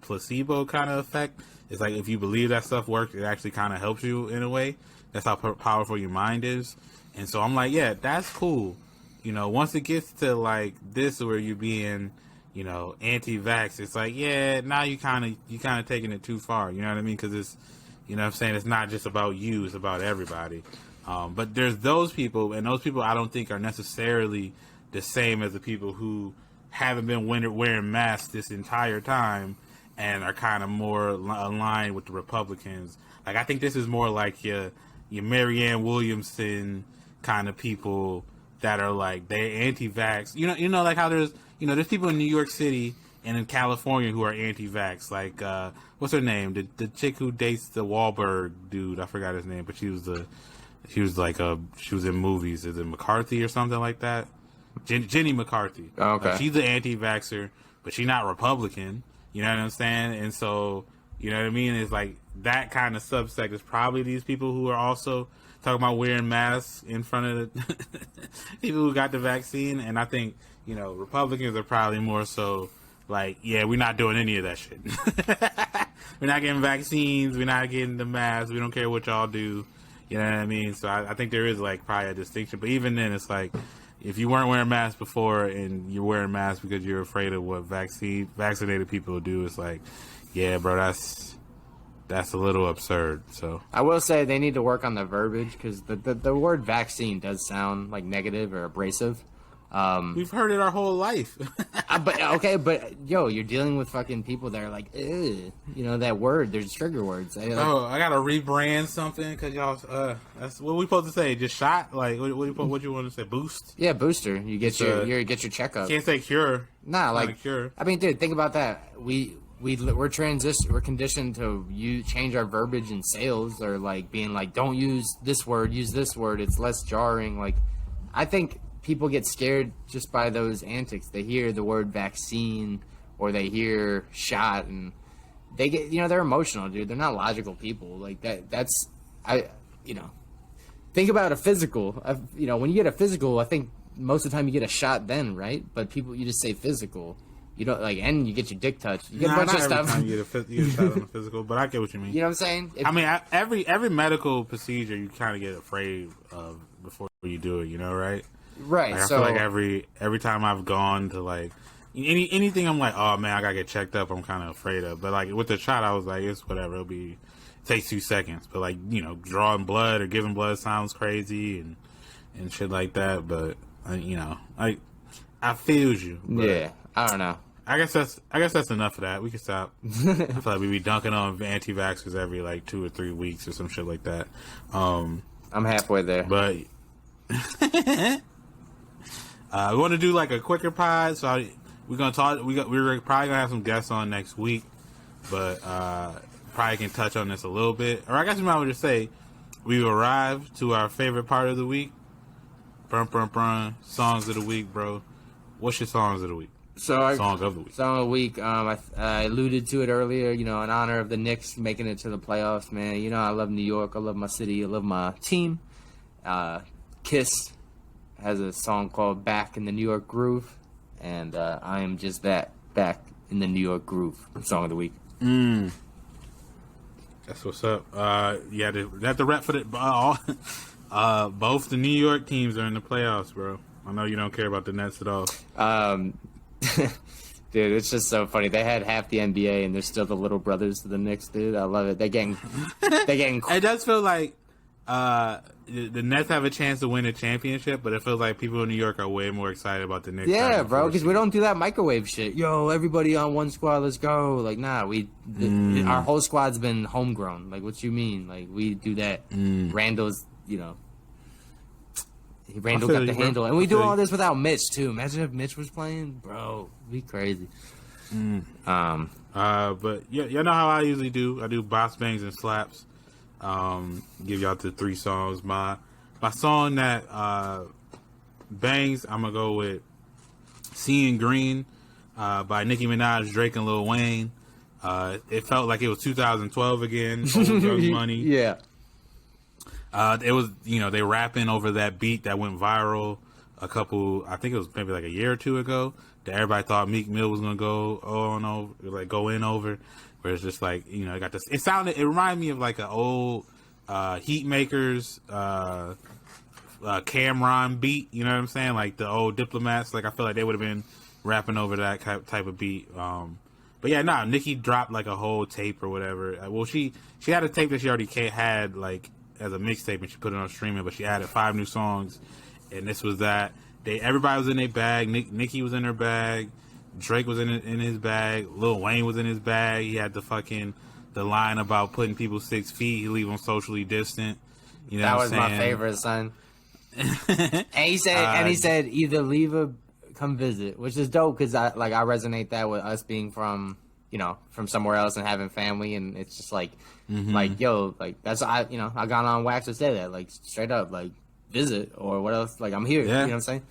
placebo kind of effect. It's like if you believe that stuff works, it actually kind of helps you in a way. That's how powerful your mind is. And so I'm like, yeah, that's cool. Once it gets to, like, this where you're being, anti-vax, it's like, yeah, now you kind of taking it too far. You know what I mean? Because it's, what I'm saying, it's not just about you, it's about everybody. But there's those people, and those people I don't think are necessarily the same as the people who haven't been wearing masks this entire time and are kind of more aligned with the Republicans. Like, I think this is more like your Marianne Williamson kind of people that are like, they're anti-vax. Like how there's people in New York City and in California who are anti-vax. Like, what's her name? The chick who dates the Wahlberg dude. I forgot his name, but she was in movies. Is it McCarthy or something like that? Jenny McCarthy. Oh, okay. She's an anti-vaxxer, but she's not Republican. You know what I'm saying? And so, you know what I mean? It's like that kind of subsect is probably these people who are also talking about wearing masks in front of the people who got the vaccine. And I think, Republicans are probably more so like, yeah, we're not doing any of that shit. We're not getting vaccines. We're not getting the masks. We don't care what y'all do. You know what I mean? So I think there is like probably a distinction. But even then, it's like, if you weren't wearing masks before and you're wearing masks because you're afraid of what vaccinated people will do, it's like, yeah, bro, that's a little absurd. So I will say they need to work on the verbiage because the word vaccine does sound like negative or abrasive. We've heard it our whole life. but you're dealing with fucking people that are like, that word. There's trigger words. I gotta rebrand something because y'all. That's what we supposed to say. Just shot. Like what you want to say? Boost. Yeah, booster. You get your checkup. Can't say cure. Nah, Not like a cure. I mean, dude, think about that. We're conditioned to change our verbiage in sales or like being like, don't use this word, use this word. It's less jarring. Like, I think people get scared just by those antics. They hear the word vaccine or they hear shot and they get, they're emotional, dude. They're not logical people. Like think about a physical. When you get a physical, I think most of the time you get a shot then, right? But you just say physical. You don't and you get your dick touched. You get a bunch of stuff. Time you get a shot on the physical, but I get what you mean. You know what I'm saying? Every medical procedure you kind of get afraid of before you do it. Right? Right. Like, I feel like every time I've gone to like anything, I'm like, oh man, I gotta get checked up. I'm kind of afraid of. But like with the shot, I was like, it's whatever. It takes 2 seconds. But like drawing blood or giving blood sounds crazy and shit like that. But I feel you. Yeah. I don't know. I guess that's enough of that. We can stop. I feel like we be dunking on anti-vaxxers every like 2 or 3 weeks or some shit like that. I'm halfway there. But we want to do like a quicker pod, so we're gonna talk. We're probably gonna have some guests on next week, but probably can touch on this a little bit. Or I guess we might just say we arrived to our favorite part of the week. Songs of the week, bro. What's your songs of the week? Song of the week. Song of the week. I alluded to it earlier. In honor of the Knicks making it to the playoffs, man. I love New York. I love my city. I love my team. Kiss has a song called "Back in the New York Groove," and I am just that, back in the New York groove. Song of the week. That's That's what's up. Yeah, that's the rep for the both the New York teams are in the playoffs, bro. I know you don't care about the Nets at all. Dude, it's just so funny. They had half the NBA, and they're still the little brothers to the Knicks, dude. I love it. They're getting. It does feel like the Nets have a chance to win a championship, but it feels like people in New York are way more excited about the Knicks. Yeah, bro, because we don't do that microwave shit. Yo, everybody on one squad, let's go. Like, nah, our whole squad's been homegrown. Like, what you mean? Like, we do that. Randall's, Randall got the handle, and we do all this without Mitch too. Imagine if Mitch was playing, bro. It'd be crazy. But yeah, you know how I usually do. I do bops, bangs, and slaps. Give y'all the 3 songs. My song that bangs, I'm gonna go with "Seeing Green" by Nicki Minaj, Drake, and Lil Wayne. It felt like it was 2012 again. Old Young Money. Yeah. It was, they rapping over that beat that went viral I think it was maybe like a year or two ago, that everybody thought Meek Mill was going to go in over, where it's just like, it got this, it reminded me of like an old Heat Makers, Cameron beat, you know what I'm saying? Like the old Diplomats, like I feel like they would have been rapping over that type of beat. But yeah, Nicki dropped like a whole tape or whatever. Well, she had a tape that she already had like as a mixtape, and she put it on streaming, but she added 5 new songs, and this was that. Everybody was in their bag. Nicki was in her bag. Drake was in his bag. Lil Wayne was in his bag. He had the line about putting people 6 feet. He leave them socially distant. You know that what was I'm my saying? favorite, son. and he said either leave or come visit, which is dope because I resonate that with us being from somewhere else and having family, and it's just like that's I got on wax to say that, like, straight up, like, visit or what else, like, I'm here. Yeah. You know what I'm saying?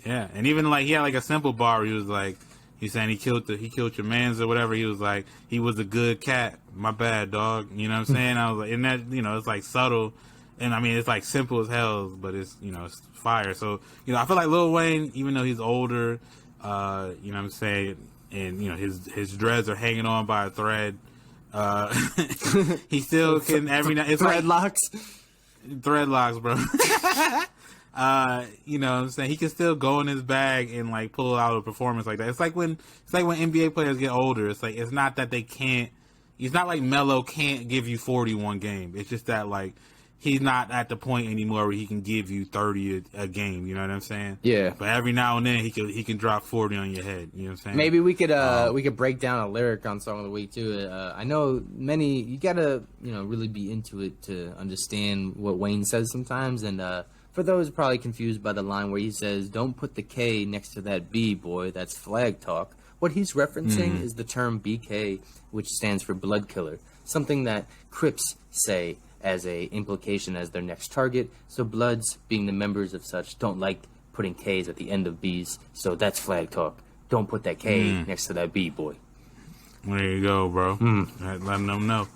Yeah, and even like he had like a simple bar. He was like, he's saying he killed your mans or whatever. He was like, he was a good cat. My bad, dog. You know what I'm saying? I was like, and that it's like subtle, and I mean it's like simple as hell, but it's it's fire. So I feel like Lil Wayne, even though he's older, you know what I'm saying, and his dreads are hanging on by a thread. He still can every night. It's Threadlocks. Threadlocks, bro. You know what I'm saying? He can still go in his bag and like pull out a performance like that. It's like when NBA players get older. It's like, it's not that they can't. It's not like Melo can't give you 41 game. It's just that like he's not at the point anymore where he can give you 30 a game. You know what I'm saying? Yeah. But every now and then he can drop 40 on your head. You know what I'm saying? Maybe we could break down a lyric on Song of the Week too. I know you gotta really be into it to understand what Wayne says sometimes, and for those probably confused by the line where he says, "Don't put the K next to that B, boy, that's flag talk." What he's referencing is the term BK, which stands for blood killer, something that Crips say as a implication as their next target. So Bloods, being the members of such, don't like putting K's at the end of B's, so that's flag talk. Don't put that K next to that B, boy. There you go, bro. Let them know.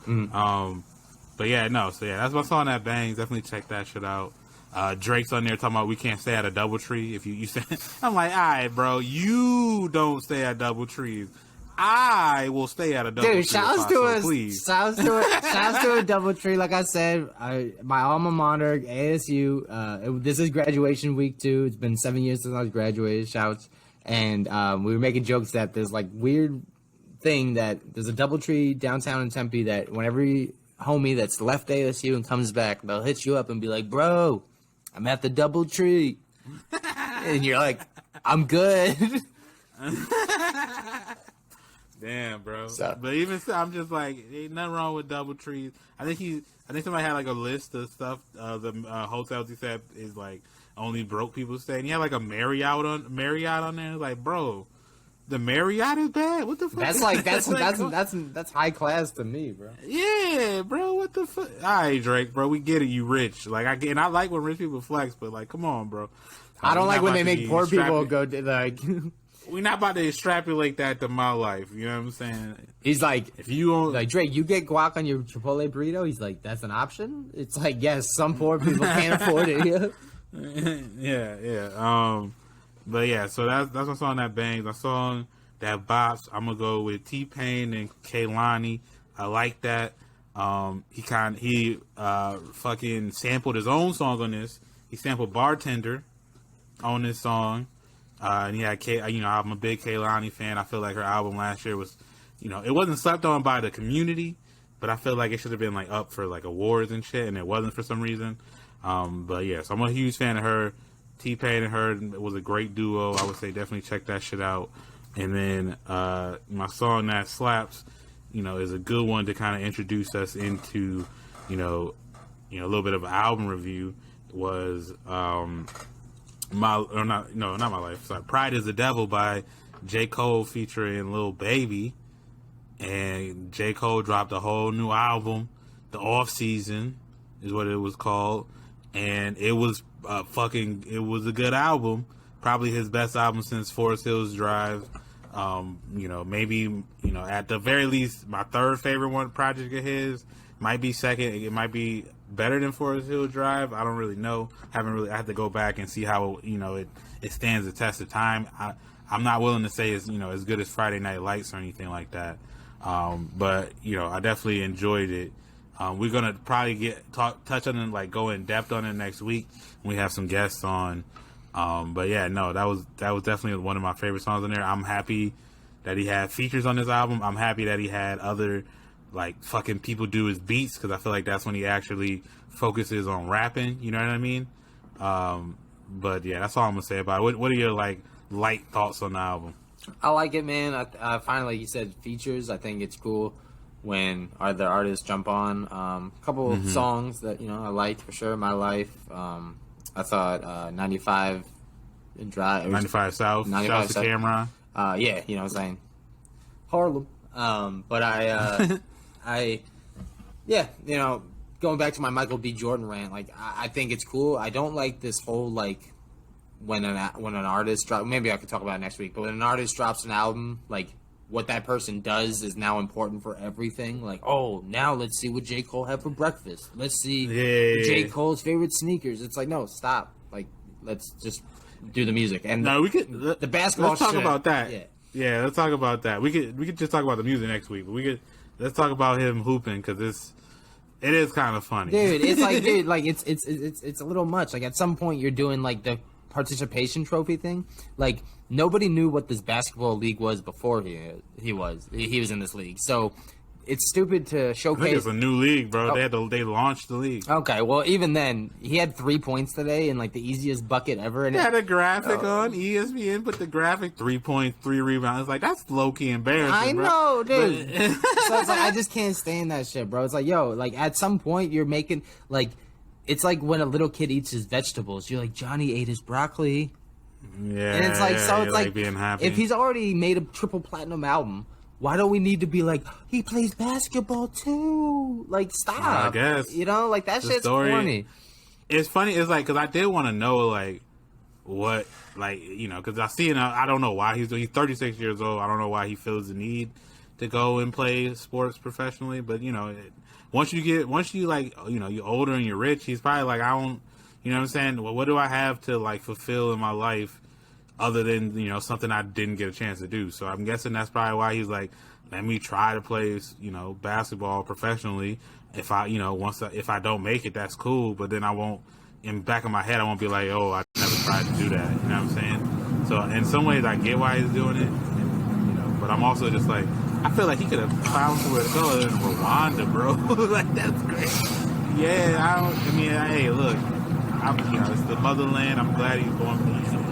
But yeah, that's my song that bangs. Definitely check that shit out. Drake's on there talking about we can't stay at a DoubleTree. If you say, I'm like, all right, bro, you don't stay at DoubleTrees. I will stay at a DoubleTree. Dude, shouts to a DoubleTree. Like I said, my alma mater, ASU. This is graduation week 2. It's been 7 years since I was graduated. Shouts, and we were making jokes that there's like weird thing that there's a DoubleTree downtown in Tempe that when every homie that's left ASU and comes back, they'll hit you up and be like, "Bro, I'm at the DoubleTree," and you're like, "I'm good." Damn, bro. So. But even so, I'm just like, ain't nothing wrong with DoubleTrees. I think somebody had like a list of stuff. The hotels he said is like only broke people stay. And he had like a Marriott on there. Like, bro, the Marriott is bad. What the fuck? That's high class to me, bro. Yeah, bro. What the fuck? All right, Drake, bro. We get it. You rich. Like I like when rich people flex, but like, come on, bro. I don't like when they make poor people go like. We're not about to extrapolate that to my life. You know what I'm saying? He's like, if you own, like, Drake, you get guac on your Chipotle burrito. He's like, that's an option. It's like, yes, some poor people can't afford it. Yeah. But yeah, so that's my song that bangs. My song that bops. I'm gonna go with T-Pain and Kehlani. I like that. He fucking sampled his own song on this. He sampled Bartender on this song. And he had I'm a big Kehlani fan. I feel like her album last year was, it wasn't slept on by the community, but I feel like it should have been like up for like awards and shit, and it wasn't for some reason. But yeah, so I'm a huge fan of her. T-Pain and her was a great duo. I would say definitely check that shit out. And then my song that slaps, is a good one to kind of introduce us into, a little bit of an album review. Was not my life. Sorry, Pride is the Devil by J.Cole featuring Lil Baby. And J.Cole dropped a whole new album, The Off Season is what it was called, and it was it was a good album, probably his best album since Forest Hills Drive. Maybe at the very least my third favorite project of his, might be second. It might be better than Forest Hill Drive. I don't really know. I have to go back and see how it stands the test of time. I'm not willing to say it's as good as Friday Night Lights or anything like that. But I definitely enjoyed it. We're gonna probably touch on it, like go in depth on it next week when we have some guests on. But yeah, no, that was definitely one of my favorite songs on there. I'm happy that he had features on this album. I'm happy that he had other like fucking people do his beats, because I feel like that's when he actually focuses on rapping. You know what I mean? But yeah, that's all I'm gonna say about it. What are your like light thoughts on the album? I like it, man. I finally, like you said, features. I think it's cool when other artists jump on. A couple of songs that I liked for sure. My Life. I thought 95 and Drive. 95 South. 95 South to Cameron. Yeah, what I'm saying. Harlem. But going back to my Michael B. Jordan rant, like I think it's cool. I don't like this whole like when an artist drops. Maybe I could talk about it next week. But when an artist drops an album, like what that person does is now important for everything. Like, oh, now let's see what J. Cole had for breakfast. Let's see J. Cole's favorite sneakers. It's like, no, stop. Like, let's just do the music. And no, we could the basketball. Let's talk about that. Yeah, let's talk about that. We could just talk about the music next week. But let's talk about him hooping, because it is kind of funny, dude. It's like, dude, like it's a little much. Like at some point, you're doing like the participation trophy thing. Like nobody knew what this basketball league was before he was in this league. So it's stupid to showcase. I think it's a new league, bro. Oh. They launched the league. Okay, well even then he had 3 points today in like the easiest bucket ever. And they had a graphic on ESPN, put the graphic 3 points, 3 rebounds. Like that's low key embarrassing. I bro. know, dude. So it's like I just can't stand that shit, bro. It's like, yo, like at some point you're making like. It's like when a little kid eats his vegetables. You're like, Johnny ate his broccoli. Yeah. And it's like, so it's like being happy. If he's already made a triple platinum album, why don't we need to be like, he plays basketball too? Like, stop. I guess. Like that shit's corny. It's funny. It's like, because I did want to know, like, what, like, because I see, I don't know why he's 36 years old. I don't know why he feels the need to go and play sports professionally. But, once you like, you're older and you're rich, he's probably like, I don't, you know what I'm saying? Well, what do I have to like fulfill in my life other than, something I didn't get a chance to do? So I'm guessing that's probably why he's like, let me try to play, basketball professionally. If I, if I don't make it, that's cool. But then I won't, in the back of my head, I won't be like, oh, I never tried to do that. You know what I'm saying? So in some ways I get why he's doing it, but I'm also just like, I feel like he could have found somewhere to go in Rwanda, bro. Like, that's great. Yeah, hey, look, it's the motherland. I'm glad he's going.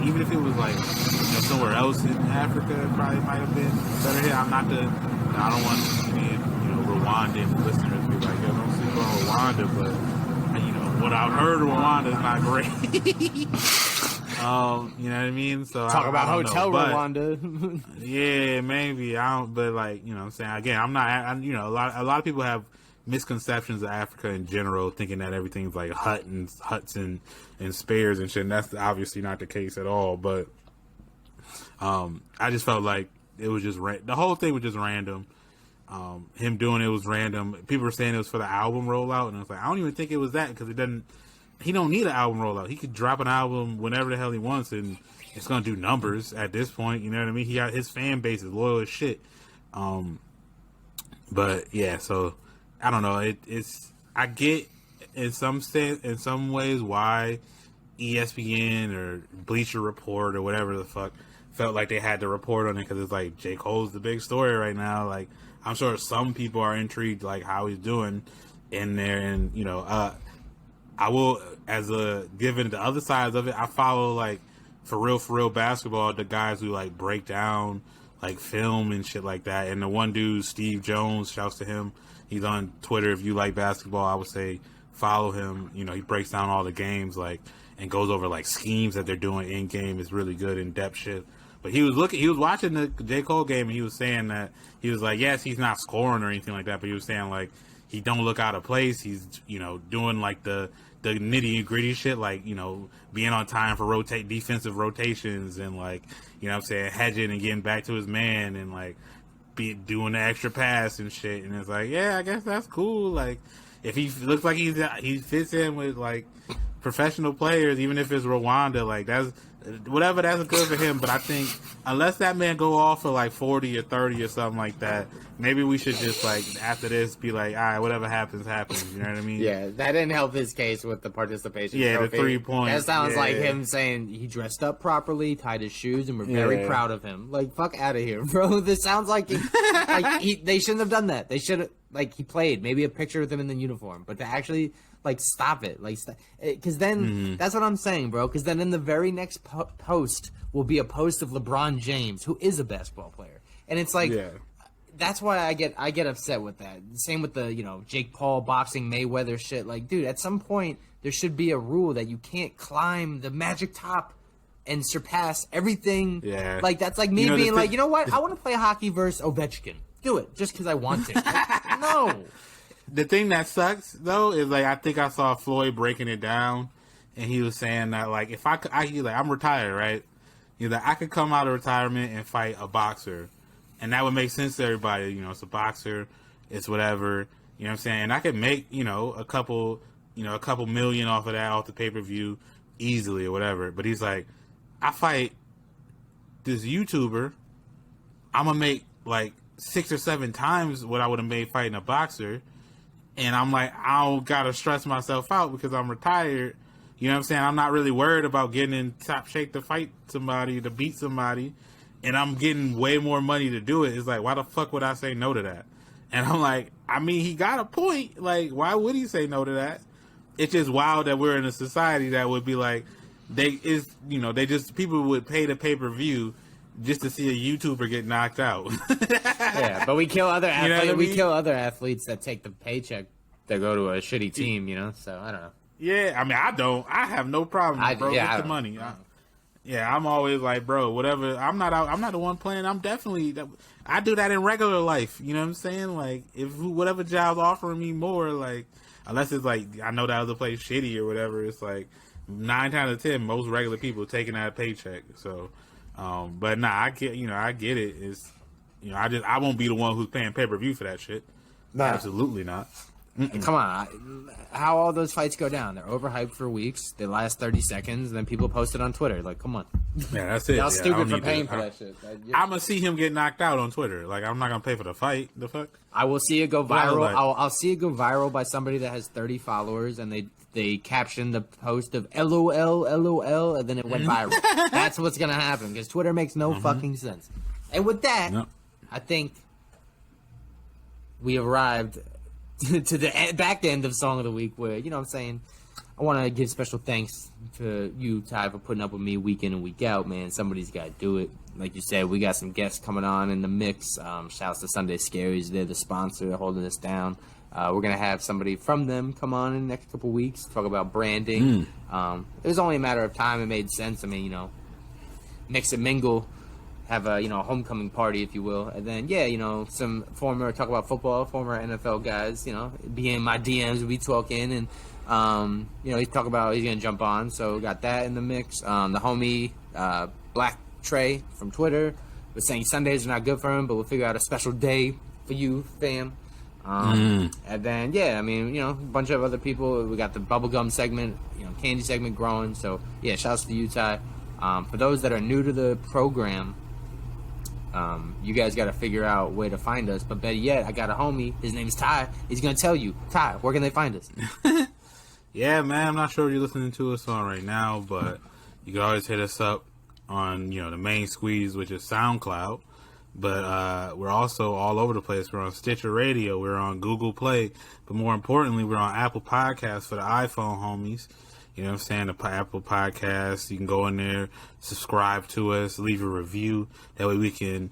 Even if it was like, somewhere else in Africa, it probably might have been better here. I don't want any, Rwandan listeners to be like, yo, don't sleep on Rwanda, but, what I've heard of Rwanda is not great. You know what I mean? So talk about Hotel Rwanda. Yeah, maybe. But like, what I'm saying, again, I'm not, a lot of people have misconceptions of Africa in general, thinking that everything's like huts and spares and shit. And that's obviously not the case at all. But, I just felt like it was just, the whole thing was just random. Him doing it was random. People were saying it was for the album rollout. And I was like, I don't even think it was that, because he don't need an album rollout. He could drop an album whenever the hell he wants, and it's gonna do numbers at this point. You know what I mean? He got his fan base is loyal as shit. But yeah, so I don't know. I get in some ways why ESPN or Bleacher Report or whatever the fuck felt like they had to report on it because it's like J. Cole's the big story right now. Like I'm sure some people are intrigued like how he's doing in there, and I will given the other sides of it. I follow like for real basketball the guys who like break down like film and shit like that. And the one dude, Steve Jones, shouts to him. He's on Twitter. If you like basketball, I would say follow him. You know, he breaks down all the games like and goes over like schemes that they're doing in game. It's really good in depth shit. But he was watching the J. Cole game, and he was saying that he was like, yes, he's not scoring or anything like that, but he was saying like he don't look out of place. He's doing like the nitty gritty shit, like being on time for defensive rotations and like what I'm saying, hedging and getting back to his man and like doing the extra pass and shit. And it's like, yeah, I guess that's cool. Like if he looks like he fits in with like professional players, even if it's Rwanda, like that's whatever, that's good for him. But I think unless that man go off for like 40 or 30 or something like that, maybe we should just like after this be like, all right, whatever happens. You know what I mean? Yeah, that didn't help his case with the participation trophy. The 3 points. That sounds like him saying he dressed up properly, tied his shoes, and we're very proud of him. Like, fuck out of here, bro. This sounds like they shouldn't have done that. They should have, like, he played. Maybe a picture with him in the uniform. But to actually, like, stop it. Like, because then, that's what I'm saying, bro. Because then in the very next post will be a post of LeBron James, who is a basketball player. And it's like... Yeah. That's why I get upset with that. Same with the, Jake Paul boxing Mayweather shit. Like, dude, at some point there should be a rule that you can't climb the magic top and surpass everything. Yeah. Like, that's like me being like, you know what? I want to play hockey versus Ovechkin. Do it just because I want to. Like, no. The thing that sucks though is like I think I saw Floyd breaking it down, and he was saying that like if he's like, I'm retired, right? He's like, I could come out of retirement and fight a boxer. And that would make sense to everybody. It's a boxer. It's whatever. You know what I'm saying? And I could make, a couple million off of that, off the pay-per-view easily or whatever. But he's like, I fight this YouTuber. I'm going to make like 6 or 7 times what I would have made fighting a boxer. And I'm like, I don't got to stress myself out because I'm retired. You know what I'm saying? I'm not really worried about getting in top shape to fight somebody, to beat somebody. And I'm getting way more money to do it. It's like, why the fuck would I say no to that? And I'm like, I mean, he got a point. Like, why would he say no to that? It's just wild that we're in a society that would be like, people would pay the pay-per-view just to see a YouTuber get knocked out. Yeah, but we kill other athletes. We kill other athletes that take the paycheck to go to a shitty team, So I don't know. Yeah, I mean, I don't. I have no problem, bro. Get the money. Yeah, I'm always like, bro, whatever. I'm not the one playing. I do that in regular life. You know what I'm saying? Like, if whatever job's offering me more, like, unless it's like, I know that other place shitty or whatever, it's like 9 times out of 10, most regular people taking that paycheck. So, but nah, I get it. It's, I won't be the one who's paying pay-per-view for that shit. Nah. Absolutely not. Come on, how all those fights go down? They're overhyped for weeks. They last 30 seconds, and then people post it on Twitter. Like, come on. Yeah, that's it. Y'all stupid for paying for that shit. I'm gonna see him get knocked out on Twitter. Like, I'm not gonna pay for the fight. The fuck? I will see it go viral. I'll see it go viral by somebody that has 30 followers, and they caption the post of LOL, and then it went viral. That's what's gonna happen because Twitter makes no fucking sense. And with that, I think we arrived to the back end of Song of the Week where, what I'm saying, I want to give special thanks to you, Ty, for putting up with me week in and week out, man. Somebody's got to do it. Like you said, we got some guests coming on in the mix. Shouts to Sunday Scaries. They're the sponsor. They're holding us down. We're going to have somebody from them come on in the next couple weeks, talk about branding. It was only a matter of time. It made sense. I mean, mix and mingle. Have a homecoming party, if you will, and then some talk about football, former NFL guys, be in my DMs, we'll be talking, and he's gonna jump on, so got that in the mix. The homie Black Trey from Twitter was saying Sundays are not good for him, but we'll figure out a special day for you, fam. And then a bunch of other people. We got the bubblegum segment, candy segment growing. So shouts to you, Ty. For those that are new to the program, You guys got to figure out where to find us. But better yet, I got a homie. His name's Ty. He's gonna tell you, Ty, where can they find us? Yeah, man. I'm not sure what you're listening to us on right now, but you can always hit us up on the main squeeze, which is SoundCloud. But we're also all over the place. We're on Stitcher Radio. We're on Google Play. But more importantly, we're on Apple Podcasts for the iPhone homies. You know what I'm saying? The Apple Podcasts. You can go in there, subscribe to us, leave a review. That way we can,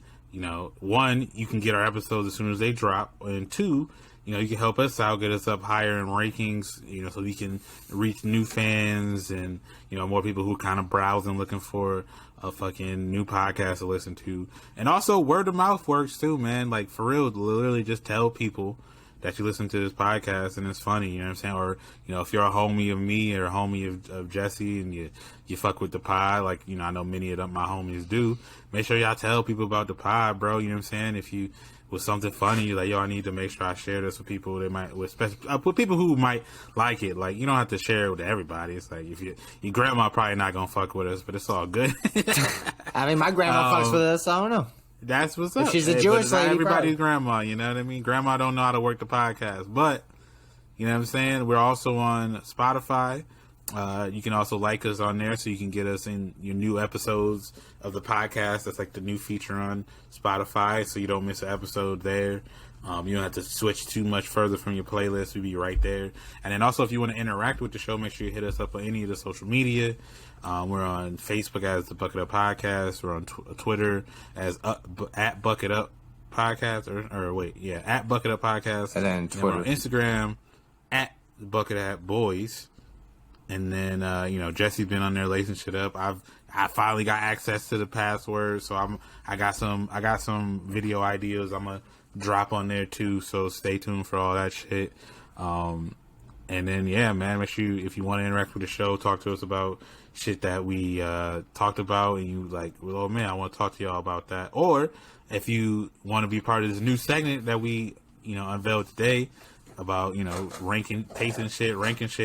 one, you can get our episodes as soon as they drop. And two, you can help us out, get us up higher in rankings, so we can reach new fans and, more people who kind of browsing looking for a fucking new podcast to listen to. And also word of mouth works too, man. Like for real, literally just tell people that you listen to this podcast and it's funny, you know what I'm saying? Or, if you're a homie of me or a homie of Jesse and you fuck with the pod, like, I know many of my homies do, make sure y'all tell people about the pod, bro, you know what I'm saying? If you was something funny, you're like, yo, I need to make sure I share this with people that might, with people who might like it. Like, you don't have to share it with everybody. It's like, if your grandma probably not gonna fuck with us, but it's all good. I mean, my grandma fucks with us, so I don't know. That's what's up. If she's a Jewish lady, everybody's probably. grandma, you know what I mean? Grandma don't know how to work the podcast, but you know what I'm saying? We're also on Spotify. You can also like us on there so you can get us in your new episodes of the podcast. That's like the new feature on Spotify, so you don't miss an episode there. You don't have to switch too much further from your playlist. We'll be right there. And then also, if you want to interact with the show, make sure you hit us up on any of the social media. We're on Facebook as the Bucket Up Podcast. We're on Twitter as at Bucket Up Podcast, at Bucket Up Podcast. And then Twitter. And we're on Instagram at Bucket Up Boys. And then Jesse's been on there lacing shit up. I finally got access to the password, so I got some video ideas I'm gonna drop on there too. So stay tuned for all that shit. And then man, make sure if you want to interact with the show, talk to us about shit that we talked about, and you like, well, oh man, I want to talk to y'all about that. Or if you want to be part of this new segment that we unveiled today, about ranking shit,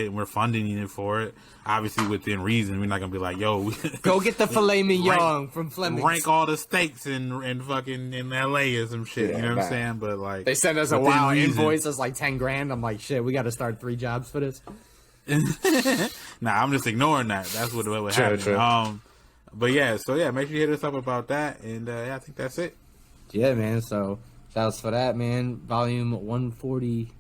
and we're funding you for it, obviously within reason. We're not gonna be like, yo, go get the filet mignon from Fleming's, rank all the steaks in fucking in LA or some shit. Yeah, you know what I'm saying? But like, they send us a wild invoice that's like $10,000. I'm like, shit, we got to start 3 jobs for this. Nah, I'm just ignoring that. That's what happened. True. But make sure you hit us up about that, and I think that's it. Yeah, man. So shouts for that, man. Volume 140.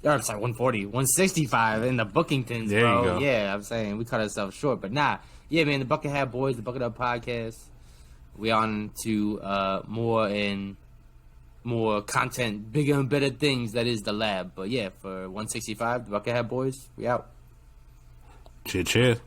Or, sorry, 140, 165 in the Bookingtons, there bro. You go. Yeah, I'm saying we cut ourselves short, but nah. Yeah, man, the Bucket Hat Boys, the Bucket Up Podcast. We on to more content, bigger and better things. That is the lab. But yeah, for 165, the Bucket Hat Boys, we out. Cheers.